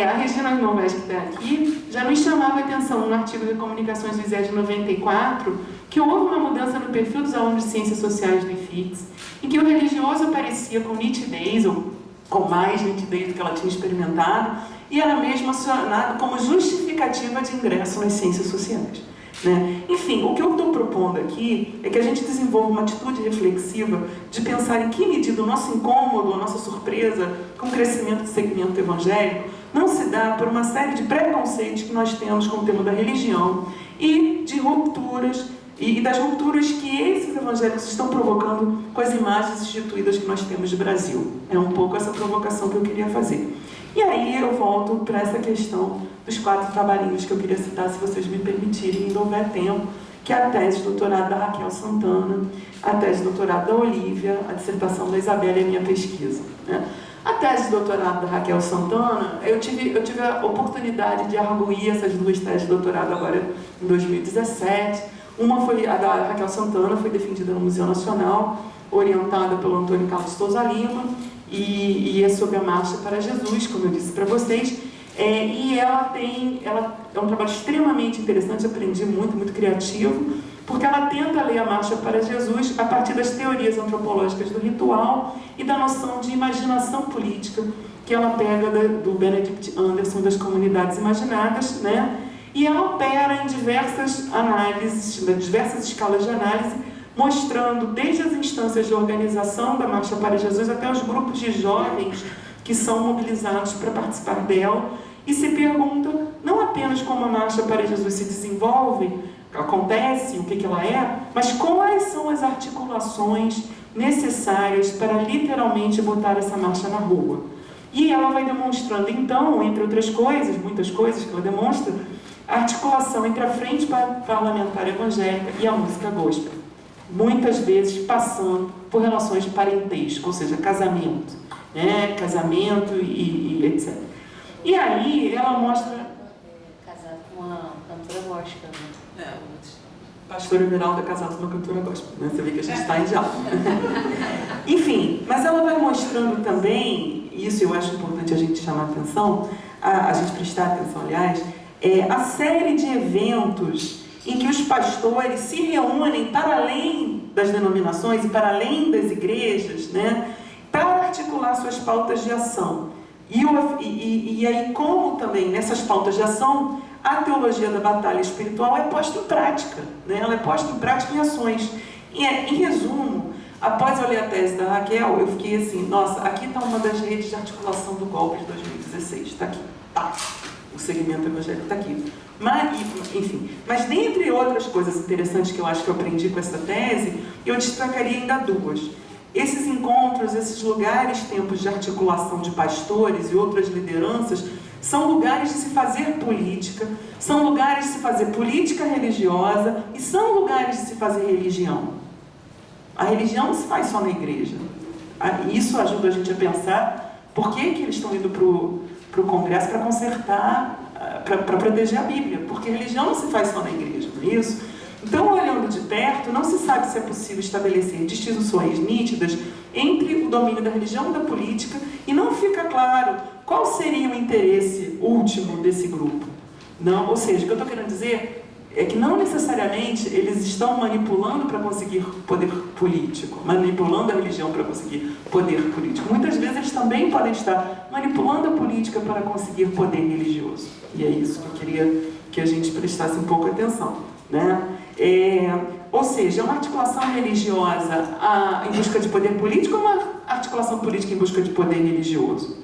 A Regina Novaes, que está aqui, já nos chamava a atenção no artigo de Comunicações do ISE de 94, que houve uma mudança no perfil dos alunos de Ciências Sociais do IFIX, em que o religioso aparecia com nitidez, ou com mais nitidez do que ela tinha experimentado, e era mesmo acionado como justificativa de ingresso nas Ciências Sociais. Né? Enfim, o que eu estou propondo aqui é que a gente desenvolva uma atitude reflexiva de pensar em que medida o nosso incômodo, a nossa surpresa com o crescimento do segmento evangélico não se dá por uma série de preconceitos que nós temos com o tema da religião e de rupturas, e das rupturas que esses evangélicos estão provocando com as imagens instituídas que nós temos de Brasil. É um pouco essa provocação que eu queria fazer. E aí eu volto para essa questão dos 4 trabalhinhos que eu queria citar, se vocês me permitirem, ainda houver tempo, que é a tese de doutorado da Raquel Santana, a tese de doutorado da Olívia, a dissertação da Isabela e a minha pesquisa. Né? A tese de doutorado da Raquel Santana, eu tive a oportunidade de arguir essas 2 teses de doutorado agora em 2017. Uma foi a da Raquel Santana, foi defendida no Museu Nacional, orientada pelo Antônio Carlos Souza Lima, e é sobre a Marcha para Jesus, como eu disse para vocês. E ela é um trabalho extremamente interessante, aprendi muito criativo, porque ela tenta ler a Marcha para Jesus a partir das teorias antropológicas do ritual e da noção de imaginação política, que ela pega do Benedict Anderson, das comunidades imaginadas, né? E ela opera em diversas análises, diversas escalas de análise, mostrando desde as instâncias de organização da Marcha para Jesus até os grupos de jovens que são mobilizados para participar dela, e se pergunta não apenas como a Marcha para Jesus se desenvolve, acontece, o que ela é, mas quais são as articulações necessárias para literalmente botar essa marcha na rua. E ela vai demonstrando, então, entre outras coisas, muitas coisas que ela demonstra, a articulação entre a frente parlamentar evangélica e a música gospel, muitas vezes passando por relações de parentesco, ou seja, casamento, né? Casamento e etc. E aí ela mostra...
Casado com uma cantora gospel, né?
Pastora Everalda casada com uma cantora gospel, né? Você vê que a gente está em diálogo. Enfim, mas ela vai mostrando também, isso eu acho importante a gente chamar a atenção, a gente prestar atenção, aliás, a série de eventos em que os pastores se reúnem para além das denominações e para além das igrejas, né, para articular suas pautas de ação. E aí, como também nessas pautas de ação, a teologia da batalha espiritual é posta em prática, né? Ela é posta em prática em ações. Em resumo, após eu ler a tese da Raquel, eu fiquei assim, nossa, aqui está uma das redes de articulação do golpe de 2016, está aqui, tá. O segmento evangélico está aqui. Mas dentre outras coisas interessantes que eu acho que eu aprendi com essa tese, eu destacaria ainda 2. Esses encontros, esses lugares, tempos de articulação de pastores e outras lideranças, são lugares de se fazer política, são lugares de se fazer política religiosa e são lugares de se fazer religião. A religião não se faz só na igreja. Isso ajuda a gente a pensar por que eles estão indo para o Congresso para consertar, para proteger a Bíblia, porque a religião não se faz só na igreja, não é isso? Então, olhando de perto, não se sabe se é possível estabelecer distinções nítidas entre o domínio da religião e da política, e não fica claro qual seria o interesse último desse grupo. Não, ou seja, o que eu estou querendo dizer é que não necessariamente eles estão manipulando para conseguir poder político, manipulando a religião para conseguir poder político. Muitas vezes eles também podem estar manipulando a política para conseguir poder religioso. E é isso que eu queria que a gente prestasse um pouco atenção, né? Ou seja, é uma articulação religiosa em busca de poder político ou uma articulação política em busca de poder religioso?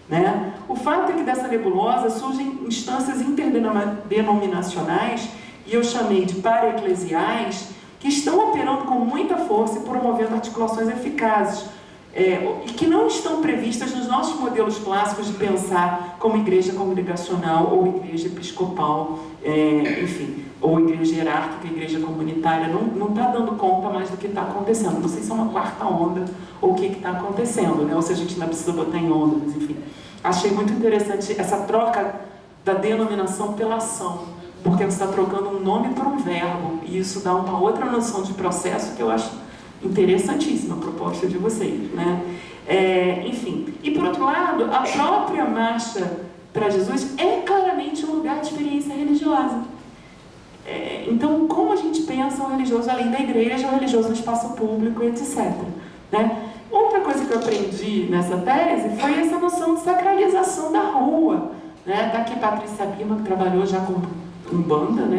Né? O fato é que dessa nebulosa surgem instâncias interdenominacionais, e eu chamei de para-eclesiais, que estão operando com muita força e promovendo articulações eficazes, e que não estão previstas nos nossos modelos clássicos de pensar como igreja congregacional ou igreja episcopal, enfim. ou igreja hierárquica, igreja comunitária, não está dando conta mais do que está acontecendo. Não sei se é uma quarta onda ou o que está acontecendo, né? Ou se a gente ainda precisa botar em onda, mas enfim. Achei muito interessante essa troca da denominação pela ação, porque você está trocando um nome por um verbo, e isso dá uma outra noção de processo que eu acho interessantíssima a proposta de vocês, né? Enfim, e por outro lado, a própria marcha para Jesus é claramente um lugar de experiência religiosa. Então, como a gente pensa o religioso além da igreja, o religioso no espaço público, etc., né? Outra coisa que eu aprendi nessa tese foi essa noção de sacralização da rua, né? Está aqui Patrícia Bima, que trabalhou já com Umbanda, né?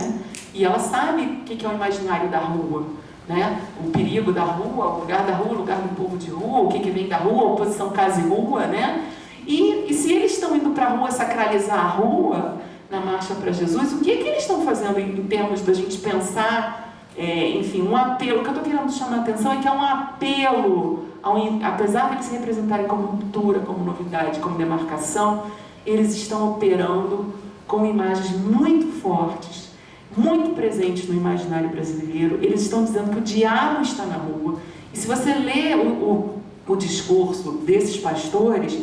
E ela sabe o que é o imaginário da rua, né? O perigo da rua, o lugar da rua, o lugar do povo de rua, o que vem da rua, a oposição casa e rua, né? E se eles estão indo para a rua sacralizar a rua na Marcha para Jesus, o que eles estão fazendo em termos da gente pensar, enfim, um apelo? O que eu estou querendo chamar a atenção é que é um apelo, apesar de eles se representarem como ruptura, como novidade, como demarcação, eles estão operando com imagens muito fortes, muito presentes no imaginário brasileiro. Eles estão dizendo que o diabo está na rua. E se você lê o discurso desses pastores,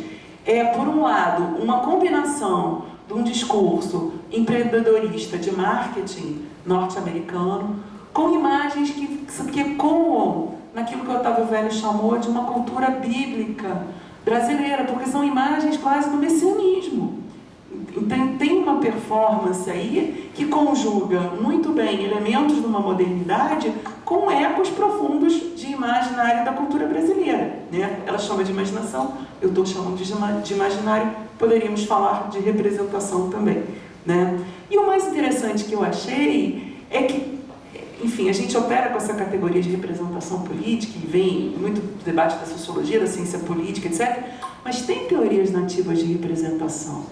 por um lado, uma combinação de um discurso empreendedorista de marketing norte-americano com imagens que ecoam naquilo que o Otávio Velho chamou de uma cultura bíblica brasileira, porque são imagens quase do messianismo. Então, tem uma performance aí que conjuga muito bem elementos de uma modernidade com ecos profundos de imaginário da cultura brasileira, né? Ela chama de imaginação, eu estou chamando de imaginário, poderíamos falar de representação também, né? E o mais interessante que eu achei é que, enfim, a gente opera com essa categoria de representação política e vem muito do debate da sociologia, da ciência política, etc., mas tem teorias nativas de representação.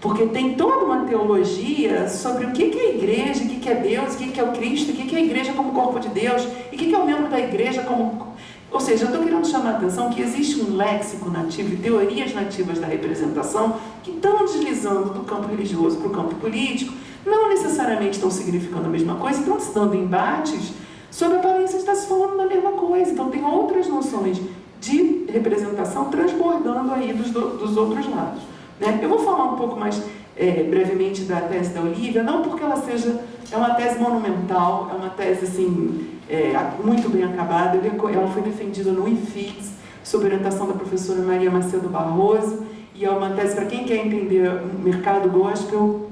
Porque tem toda uma teologia sobre o que é a igreja, o que é Deus, o que é o Cristo, o que é a igreja como corpo de Deus, e o que é o membro da igreja como... Ou seja, eu estou querendo chamar a atenção que existe um léxico nativo e teorias nativas da representação que estão deslizando do campo religioso para o campo político, não necessariamente estão significando a mesma coisa, estão se dando embates sobre a aparência de estar se falando da mesma coisa. Então tem outras noções de representação transbordando aí dos outros lados. Eu vou falar um pouco mais brevemente da tese da Olívia, não porque ela é uma tese monumental, é uma tese assim, muito bem acabada. Ela foi defendida no IFIX, sob orientação da professora Maria Macedo Barroso, e é uma tese para quem quer entender o mercado gospel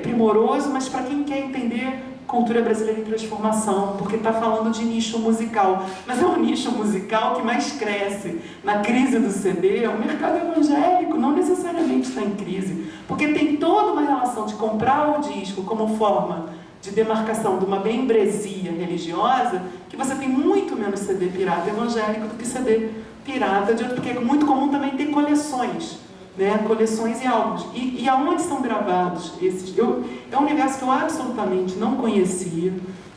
primoroso, mas para quem quer entender cultura brasileira em transformação, porque está falando de nicho musical, mas é um nicho musical que mais cresce. Na crise do CD, o mercado evangélico não necessariamente está em crise, porque tem toda uma relação de comprar o disco como forma de demarcação de uma membresia religiosa, que você tem muito menos CD pirata evangélico do que CD pirata, porque é muito comum também ter coleções, né? Coleções e álbuns. E aonde são gravados esses? É um universo que eu absolutamente não conhecia,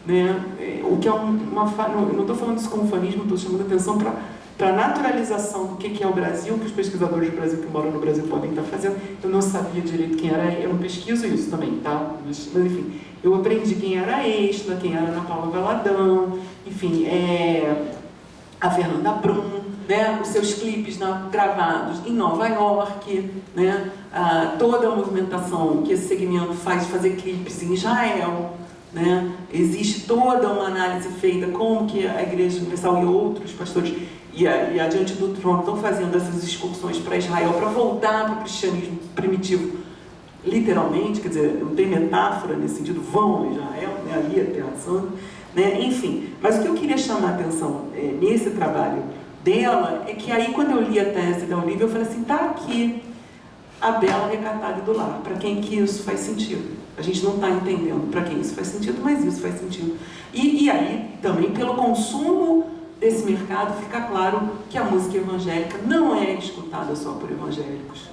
né? O que é não estou falando isso como fanismo, estou chamando atenção para a naturalização do que é o Brasil, que os pesquisadores do Brasil que moram no Brasil podem estar fazendo. Eu não sabia direito quem era, eu não pesquiso isso também, tá? Mas enfim, eu aprendi quem era a Estla, quem era a Ana Paula Valadão, enfim, a Fernanda Brum, né, os seus clipes gravados em Nova York, né, toda a movimentação que esse segmento faz de fazer clipes em Israel, né, existe toda uma análise feita como que a Igreja Universal e outros pastores e adiante do trono estão fazendo essas excursões para Israel para voltar para o cristianismo primitivo, literalmente, quer dizer, não tem metáfora nesse sentido, vão a Israel, né, ali a Terra Santa, né, enfim. Mas o que eu queria chamar a atenção nesse trabalho dela é que aí, quando eu li a tese da Olívia, eu falei assim, tá aqui a bela recatada do lar, para quem que isso faz sentido. A gente não está entendendo para quem isso faz sentido, mas isso faz sentido. E aí, também, pelo consumo desse mercado, fica claro que a música evangélica não é escutada só por evangélicos.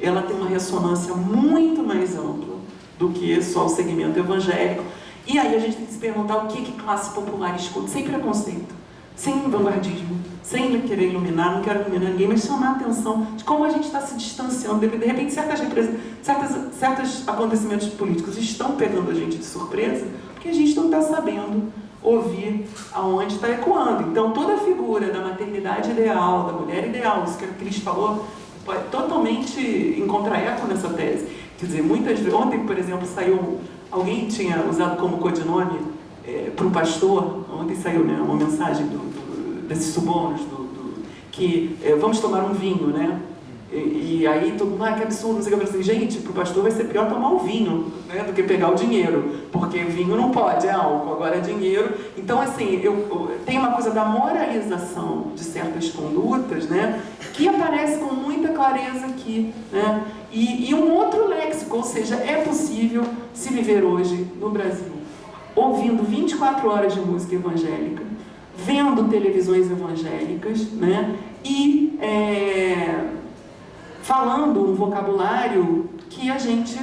Ela tem uma ressonância muito mais ampla do que só o segmento evangélico. E aí a gente tem que se perguntar o que classe popular escuta, sem preconceito. sem vanguardismo, sem querer iluminar, não quero iluminar ninguém, mas chamar a atenção de como a gente está se distanciando. De repente, certos acontecimentos políticos estão pegando a gente de surpresa, porque a gente não está sabendo ouvir aonde está ecoando. Então, toda a figura da maternidade ideal, da mulher ideal, isso que a Cris falou, pode totalmente encontrar eco nessa tese. Quer dizer, muitas vezes, ontem, por exemplo, saiu, alguém tinha usado como codinome para um pastor, ontem saiu, né, uma mensagem desses subornos, que vamos tomar um vinho, né? E aí todo mundo, que absurdo, não sei o que, assim, gente, para o pastor vai ser pior tomar o vinho, né, do que pegar o dinheiro, porque vinho não pode, é álcool, agora é dinheiro. Então, assim, tem uma coisa da moralização de certas condutas, né, que aparece com muita clareza aqui, né, e um outro léxico, ou seja, é possível se viver hoje no Brasil, ouvindo 24 horas de música evangélica, vendo televisões evangélicas, né, e falando um vocabulário que a gente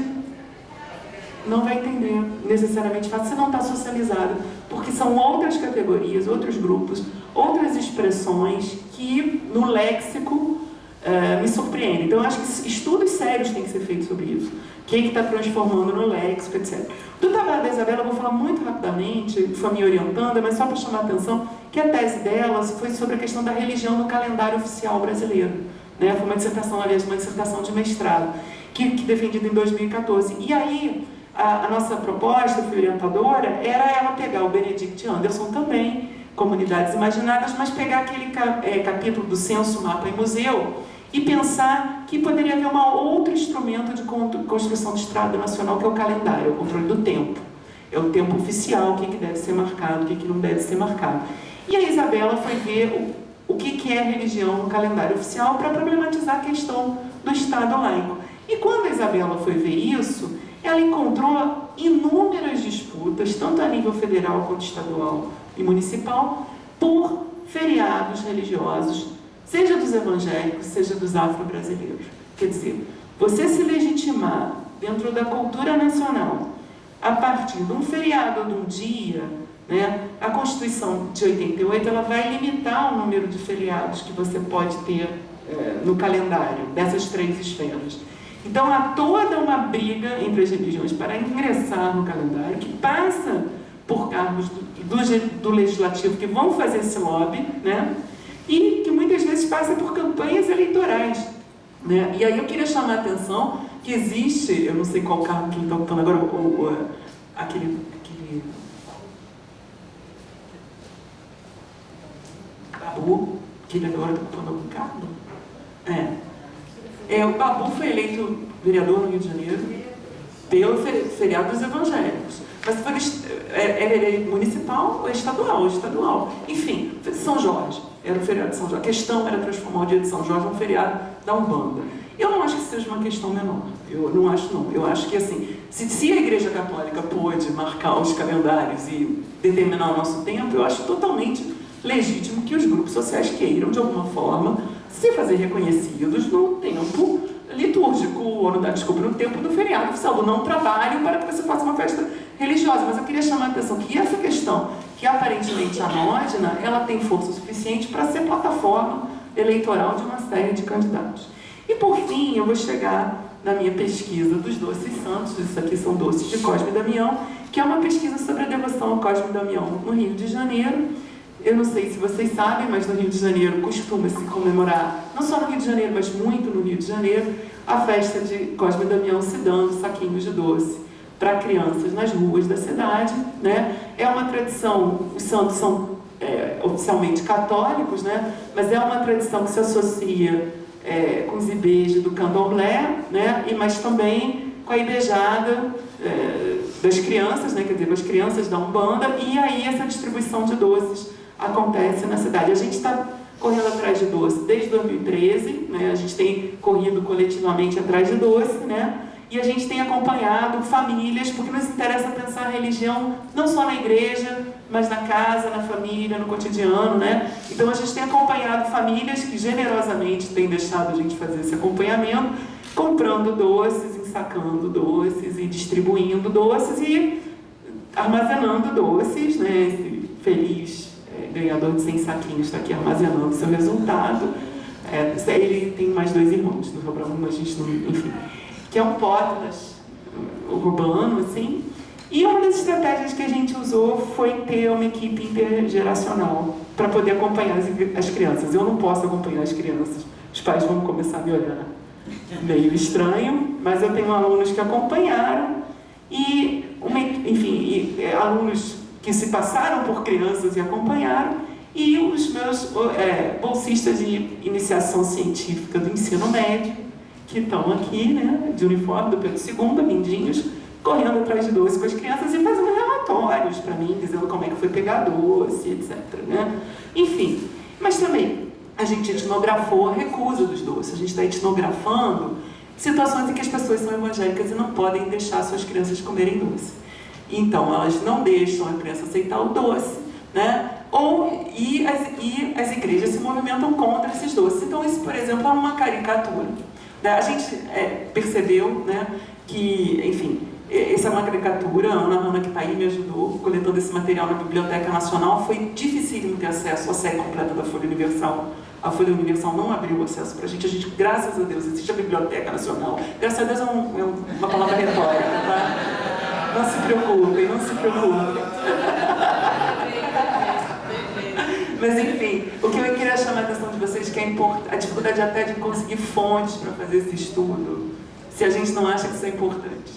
não vai entender necessariamente fácil, se não está socializado, porque são outras categorias, outros grupos, outras expressões que no léxico me surpreendem. Então eu acho que estudos sérios têm que ser feitos sobre isso. O que está transformando no léxico, etc. Do trabalho da Isabela, eu vou falar muito rapidamente, foi me orientando, mas só para chamar a atenção, que a tese dela foi sobre a questão da religião no calendário oficial brasileiro. Né? Foi uma dissertação, aliás, uma dissertação de mestrado, que defendida em 2014. E aí, a nossa proposta, fui orientadora, era ela pegar o Benedict Anderson também, Comunidades Imaginárias, mas pegar aquele capítulo do Censo, Mapa e Museu, e pensar que poderia haver um outro instrumento de construção de estrada nacional, que é o calendário, o controle do tempo. É o tempo oficial, o que deve ser marcado, o que não deve ser marcado. E a Isabela foi ver o que é religião no calendário oficial para problematizar a questão do Estado laico. E quando a Isabela foi ver isso, ela encontrou inúmeras disputas, tanto a nível federal quanto estadual e municipal, por feriados religiosos, seja dos evangélicos, seja dos afro-brasileiros. Quer dizer, você se legitimar dentro da cultura nacional, a partir de um feriado ou de um dia, né, a Constituição de 88 ela vai limitar o número de feriados que você pode ter no calendário dessas três esferas. Então há toda uma briga entre as religiões para ingressar no calendário, que passa por cargos do legislativo que vão fazer esse lobby, né, e que muitas vezes passa por campanhas eleitorais, né. E aí eu queria chamar a atenção que existe, eu não sei qual cargo que ele está ocupando agora, aquele Babu, que ele agora está ocupando algum cargo? O Babu foi eleito vereador no Rio de Janeiro pelo feriado dos evangélicos. Mas ele é municipal ou estadual? Estadual. Enfim, São Jorge, era o feriado de São Jorge. A questão era transformar o dia de São Jorge num feriado da Umbanda. Eu não acho que seja uma questão menor. Eu não acho, não. Eu acho que, assim, se a Igreja Católica pôde marcar os calendários e determinar o nosso tempo, eu acho totalmente legítimo que os grupos sociais queiram, de alguma forma, se fazer reconhecidos no tempo litúrgico, ou no tempo do feriado oficial, do não trabalho, para que você faça uma festa religiosa. Mas eu queria chamar a atenção que essa questão, que aparentemente é anódina, ela tem força suficiente para ser plataforma eleitoral de uma série de candidatos. E por fim, eu vou chegar na minha pesquisa dos doces santos, isso aqui são doces de Cosme e Damião, que é uma pesquisa sobre a devoção ao Cosme e Damião no Rio de Janeiro. Eu não sei se vocês sabem, mas no Rio de Janeiro costuma-se comemorar, não só no Rio de Janeiro, mas muito no Rio de Janeiro, a festa de Cosme e Damião se dando saquinhos de doce para crianças nas ruas da cidade, né? É uma tradição, os santos são oficialmente católicos, né? Mas é uma tradição que se associa com os IBs do candomblé, né? Mas também com a ibejada das crianças, né? Quer dizer, as crianças da Umbanda, e aí essa distribuição de doces acontece na cidade. A gente está correndo atrás de doce desde 2013, né? A gente tem corrido coletivamente atrás de doce, né? E a gente tem acompanhado famílias, porque nos interessa pensar a religião não só na igreja, mas na casa, na família, no cotidiano, né? Então a gente tem acompanhado famílias que generosamente têm deixado a gente fazer esse acompanhamento, comprando doces, ensacando doces e distribuindo doces e armazenando doces, né? Esse feliz ganhador de 100 saquinhos, está aqui armazenando seu resultado. Ele tem mais 2 irmãos, não sobrou uma, a gente não, enfim, que é um Potlas urbano, assim. E uma das estratégias que a gente usou foi ter uma equipe intergeracional para poder acompanhar as crianças. Eu não posso acompanhar as crianças, os pais vão começar a me olhar meio estranho, mas eu tenho alunos que acompanharam e, alunos que se passaram por crianças e acompanharam, e os meus bolsistas de iniciação científica do ensino médio, que estão aqui, né, de uniforme do Pedro II, lindinhos, correndo atrás de doce com as crianças e fazendo relatórios para mim, dizendo como é que foi pegar doce, etc. Né? Enfim, mas também a gente etnografou a recusa dos doces. A gente está etnografando situações em que as pessoas são evangélicas e não podem deixar suas crianças comerem doce. Então, elas não deixam a criança aceitar o doce, né? E as igrejas se movimentam contra esses doces. Então, isso, por exemplo, é uma caricatura. A gente percebeu, né, que, enfim, essa é uma caricatura. A Ana, que está aí, me ajudou coletando esse material na Biblioteca Nacional. Foi dificílimo ter acesso à série completa da Folha Universal. A Folha Universal não abriu acesso para a gente, graças a Deus, existe a Biblioteca Nacional. Graças a Deus é uma palavra retórica, tá? Não se preocupem, não se preocupem. Mas, enfim, o que eu queria chamar a atenção de vocês é que a dificuldade até de conseguir fontes para fazer esse estudo, se a gente não acha que isso é importante.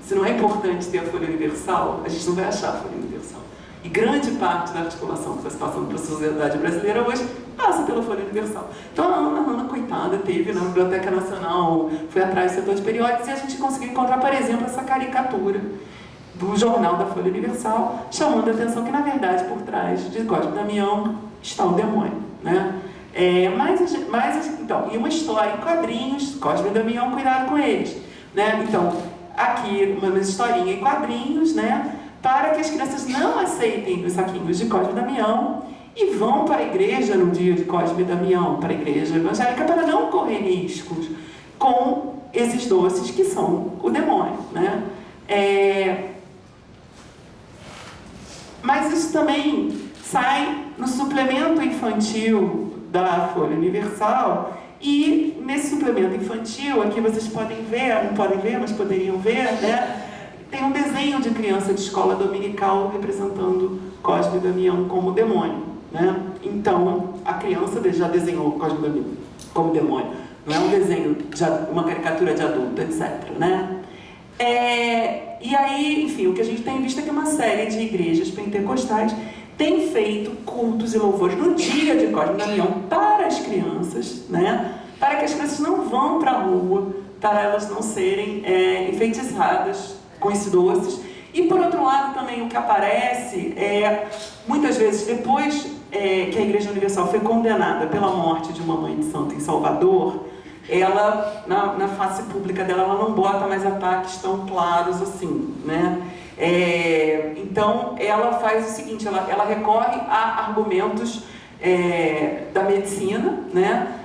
Se não é importante ter a Folha Universal, a gente não vai achar a Folha Universal. E grande parte da articulação que está se passando para a sociedade brasileira hoje passa pela Folha Universal. Então a Ana, coitada, teve na Biblioteca Nacional, foi atrás do setor de periódicos, e a gente conseguiu encontrar, por exemplo, essa caricatura do jornal da Folha Universal, chamando a atenção que, na verdade, por trás de Cosme Damião está o demônio, né? Então, e uma história em quadrinhos, Cosme Damião, cuidado com eles, né? Então, aqui uma historinha em quadrinhos, né? Para que as crianças não aceitem os saquinhos de Cosme Damião e vão para a igreja no dia de Cosme Damião, para a igreja evangélica, para não correr riscos com esses doces que são o demônio, né? Mas isso também sai no suplemento infantil da Folha Universal, e nesse suplemento infantil, aqui vocês podem ver, não podem ver, mas poderiam ver, né? Tem um desenho de criança de escola dominical representando Cosme Damião como demônio, né? Então, a criança já desenhou Cosme Damião como demônio. Não é um desenho, uma caricatura de adulto, etc., né? E aí, enfim, o que a gente tem visto é que uma série de igrejas pentecostais tem feito cultos e louvores no dia de Cosme Damião para as crianças, né? Para que as crianças não vão para a rua, para elas não serem enfeitiçadas com esses doces. E, por outro lado, também o que aparece muitas vezes, depois que a Igreja Universal foi condenada pela morte de uma mãe de santo em Salvador, ela, na face pública dela, ela não bota mais ataques tão claros assim, né? Então, ela faz o seguinte, ela recorre a argumentos da medicina, né?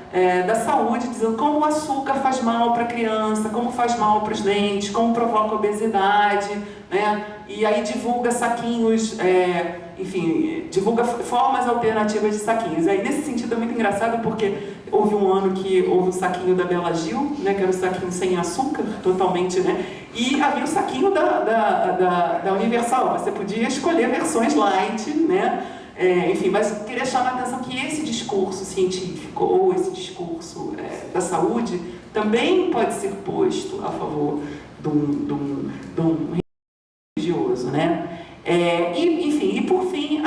Da saúde, dizendo como o açúcar faz mal para a criança, como faz mal para os dentes, como provoca obesidade, né? E aí divulga saquinhos, enfim, divulga formas alternativas de saquinhos. Aí, nesse sentido, é muito engraçado, porque houve um ano que houve o saquinho da Bela Gil, né, que era o saquinho sem açúcar, totalmente, né? E havia o saquinho da Universal, você podia escolher versões light, né? Enfim, mas eu queria chamar a atenção que esse discurso científico, ou esse discurso da saúde, também pode ser posto a favor de um religioso, né? Enfim, e por fim,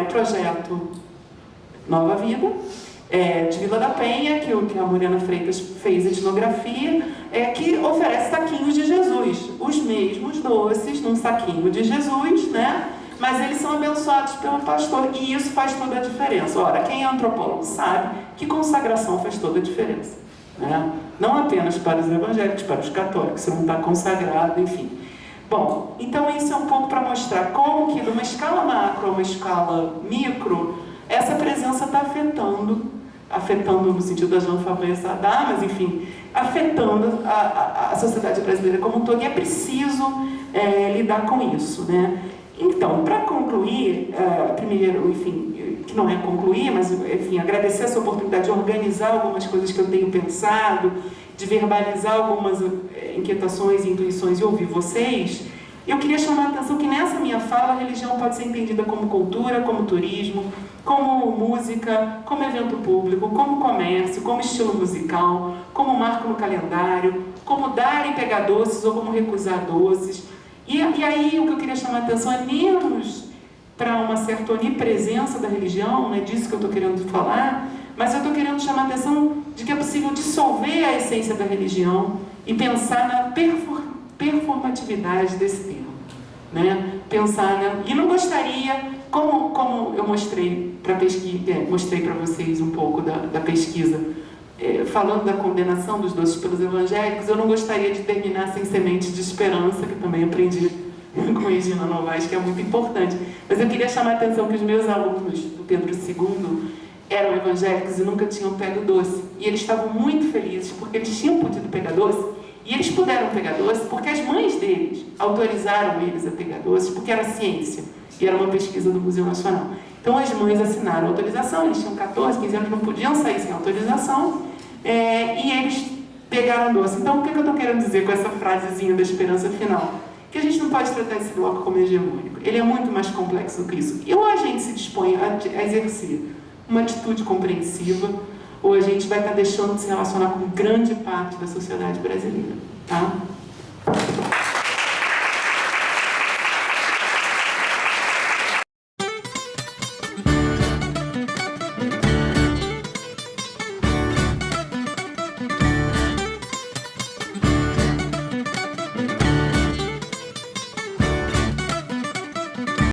o projeto Nova Vida, de Vila da Penha, que a Mariana Freitas fez etnografia, que oferece saquinhos de Jesus, os mesmos doces num saquinho de Jesus, né? Mas eles são abençoados pelo pastor, e isso faz toda a diferença. Ora, quem é antropólogo sabe que consagração faz toda a diferença, né? Não apenas para os evangélicos, para os católicos, se não está consagrado, enfim. Bom, então isso é um pouco para mostrar como que, de uma escala macro a uma escala micro, essa presença está afetando no sentido da Jean Fabre Sadar, mas enfim, afetando a sociedade brasileira como um todo, e é preciso lidar com isso, né? Então, para concluir, primeiro, enfim, que não é concluir, mas, enfim, agradecer essa oportunidade de organizar algumas coisas que eu tenho pensado, de verbalizar algumas inquietações e intuições e ouvir vocês, eu queria chamar a atenção que nessa minha fala a religião pode ser entendida como cultura, como turismo, como música, como evento público, como comércio, como estilo musical, como marco no calendário, como dar e pegar doces ou como recusar doces. E aí o que eu queria chamar a atenção é menos para uma certa onipresença da religião, não é disso que eu estou querendo falar, mas eu estou querendo chamar a atenção de que é possível dissolver a essência da religião e pensar na performatividade desse termo, né? E não gostaria, como eu mostrei para vocês um pouco da pesquisa, falando da condenação dos doces pelos evangélicos, eu não gostaria de terminar sem semente de esperança, que também aprendi com Regina Novaes, que é muito importante. Mas eu queria chamar a atenção que os meus alunos do Pedro II eram evangélicos e nunca tinham pego doce. E eles estavam muito felizes porque eles tinham podido pegar doce, e eles puderam pegar doce porque as mães deles autorizaram eles a pegar doce, porque era ciência, e era uma pesquisa do Museu Nacional. Então as mães assinaram a autorização, eles tinham 14, 15 anos, não podiam sair sem autorização, e eles pegaram doce. Então o que eu estou querendo dizer com essa frasezinha da esperança final? Que a gente não pode tratar esse bloco como hegemônico. Ele é muito mais complexo do que isso. E ou a gente se dispõe a exercer uma atitude compreensiva, ou a gente vai estar deixando de se relacionar com grande parte da sociedade brasileira, tá?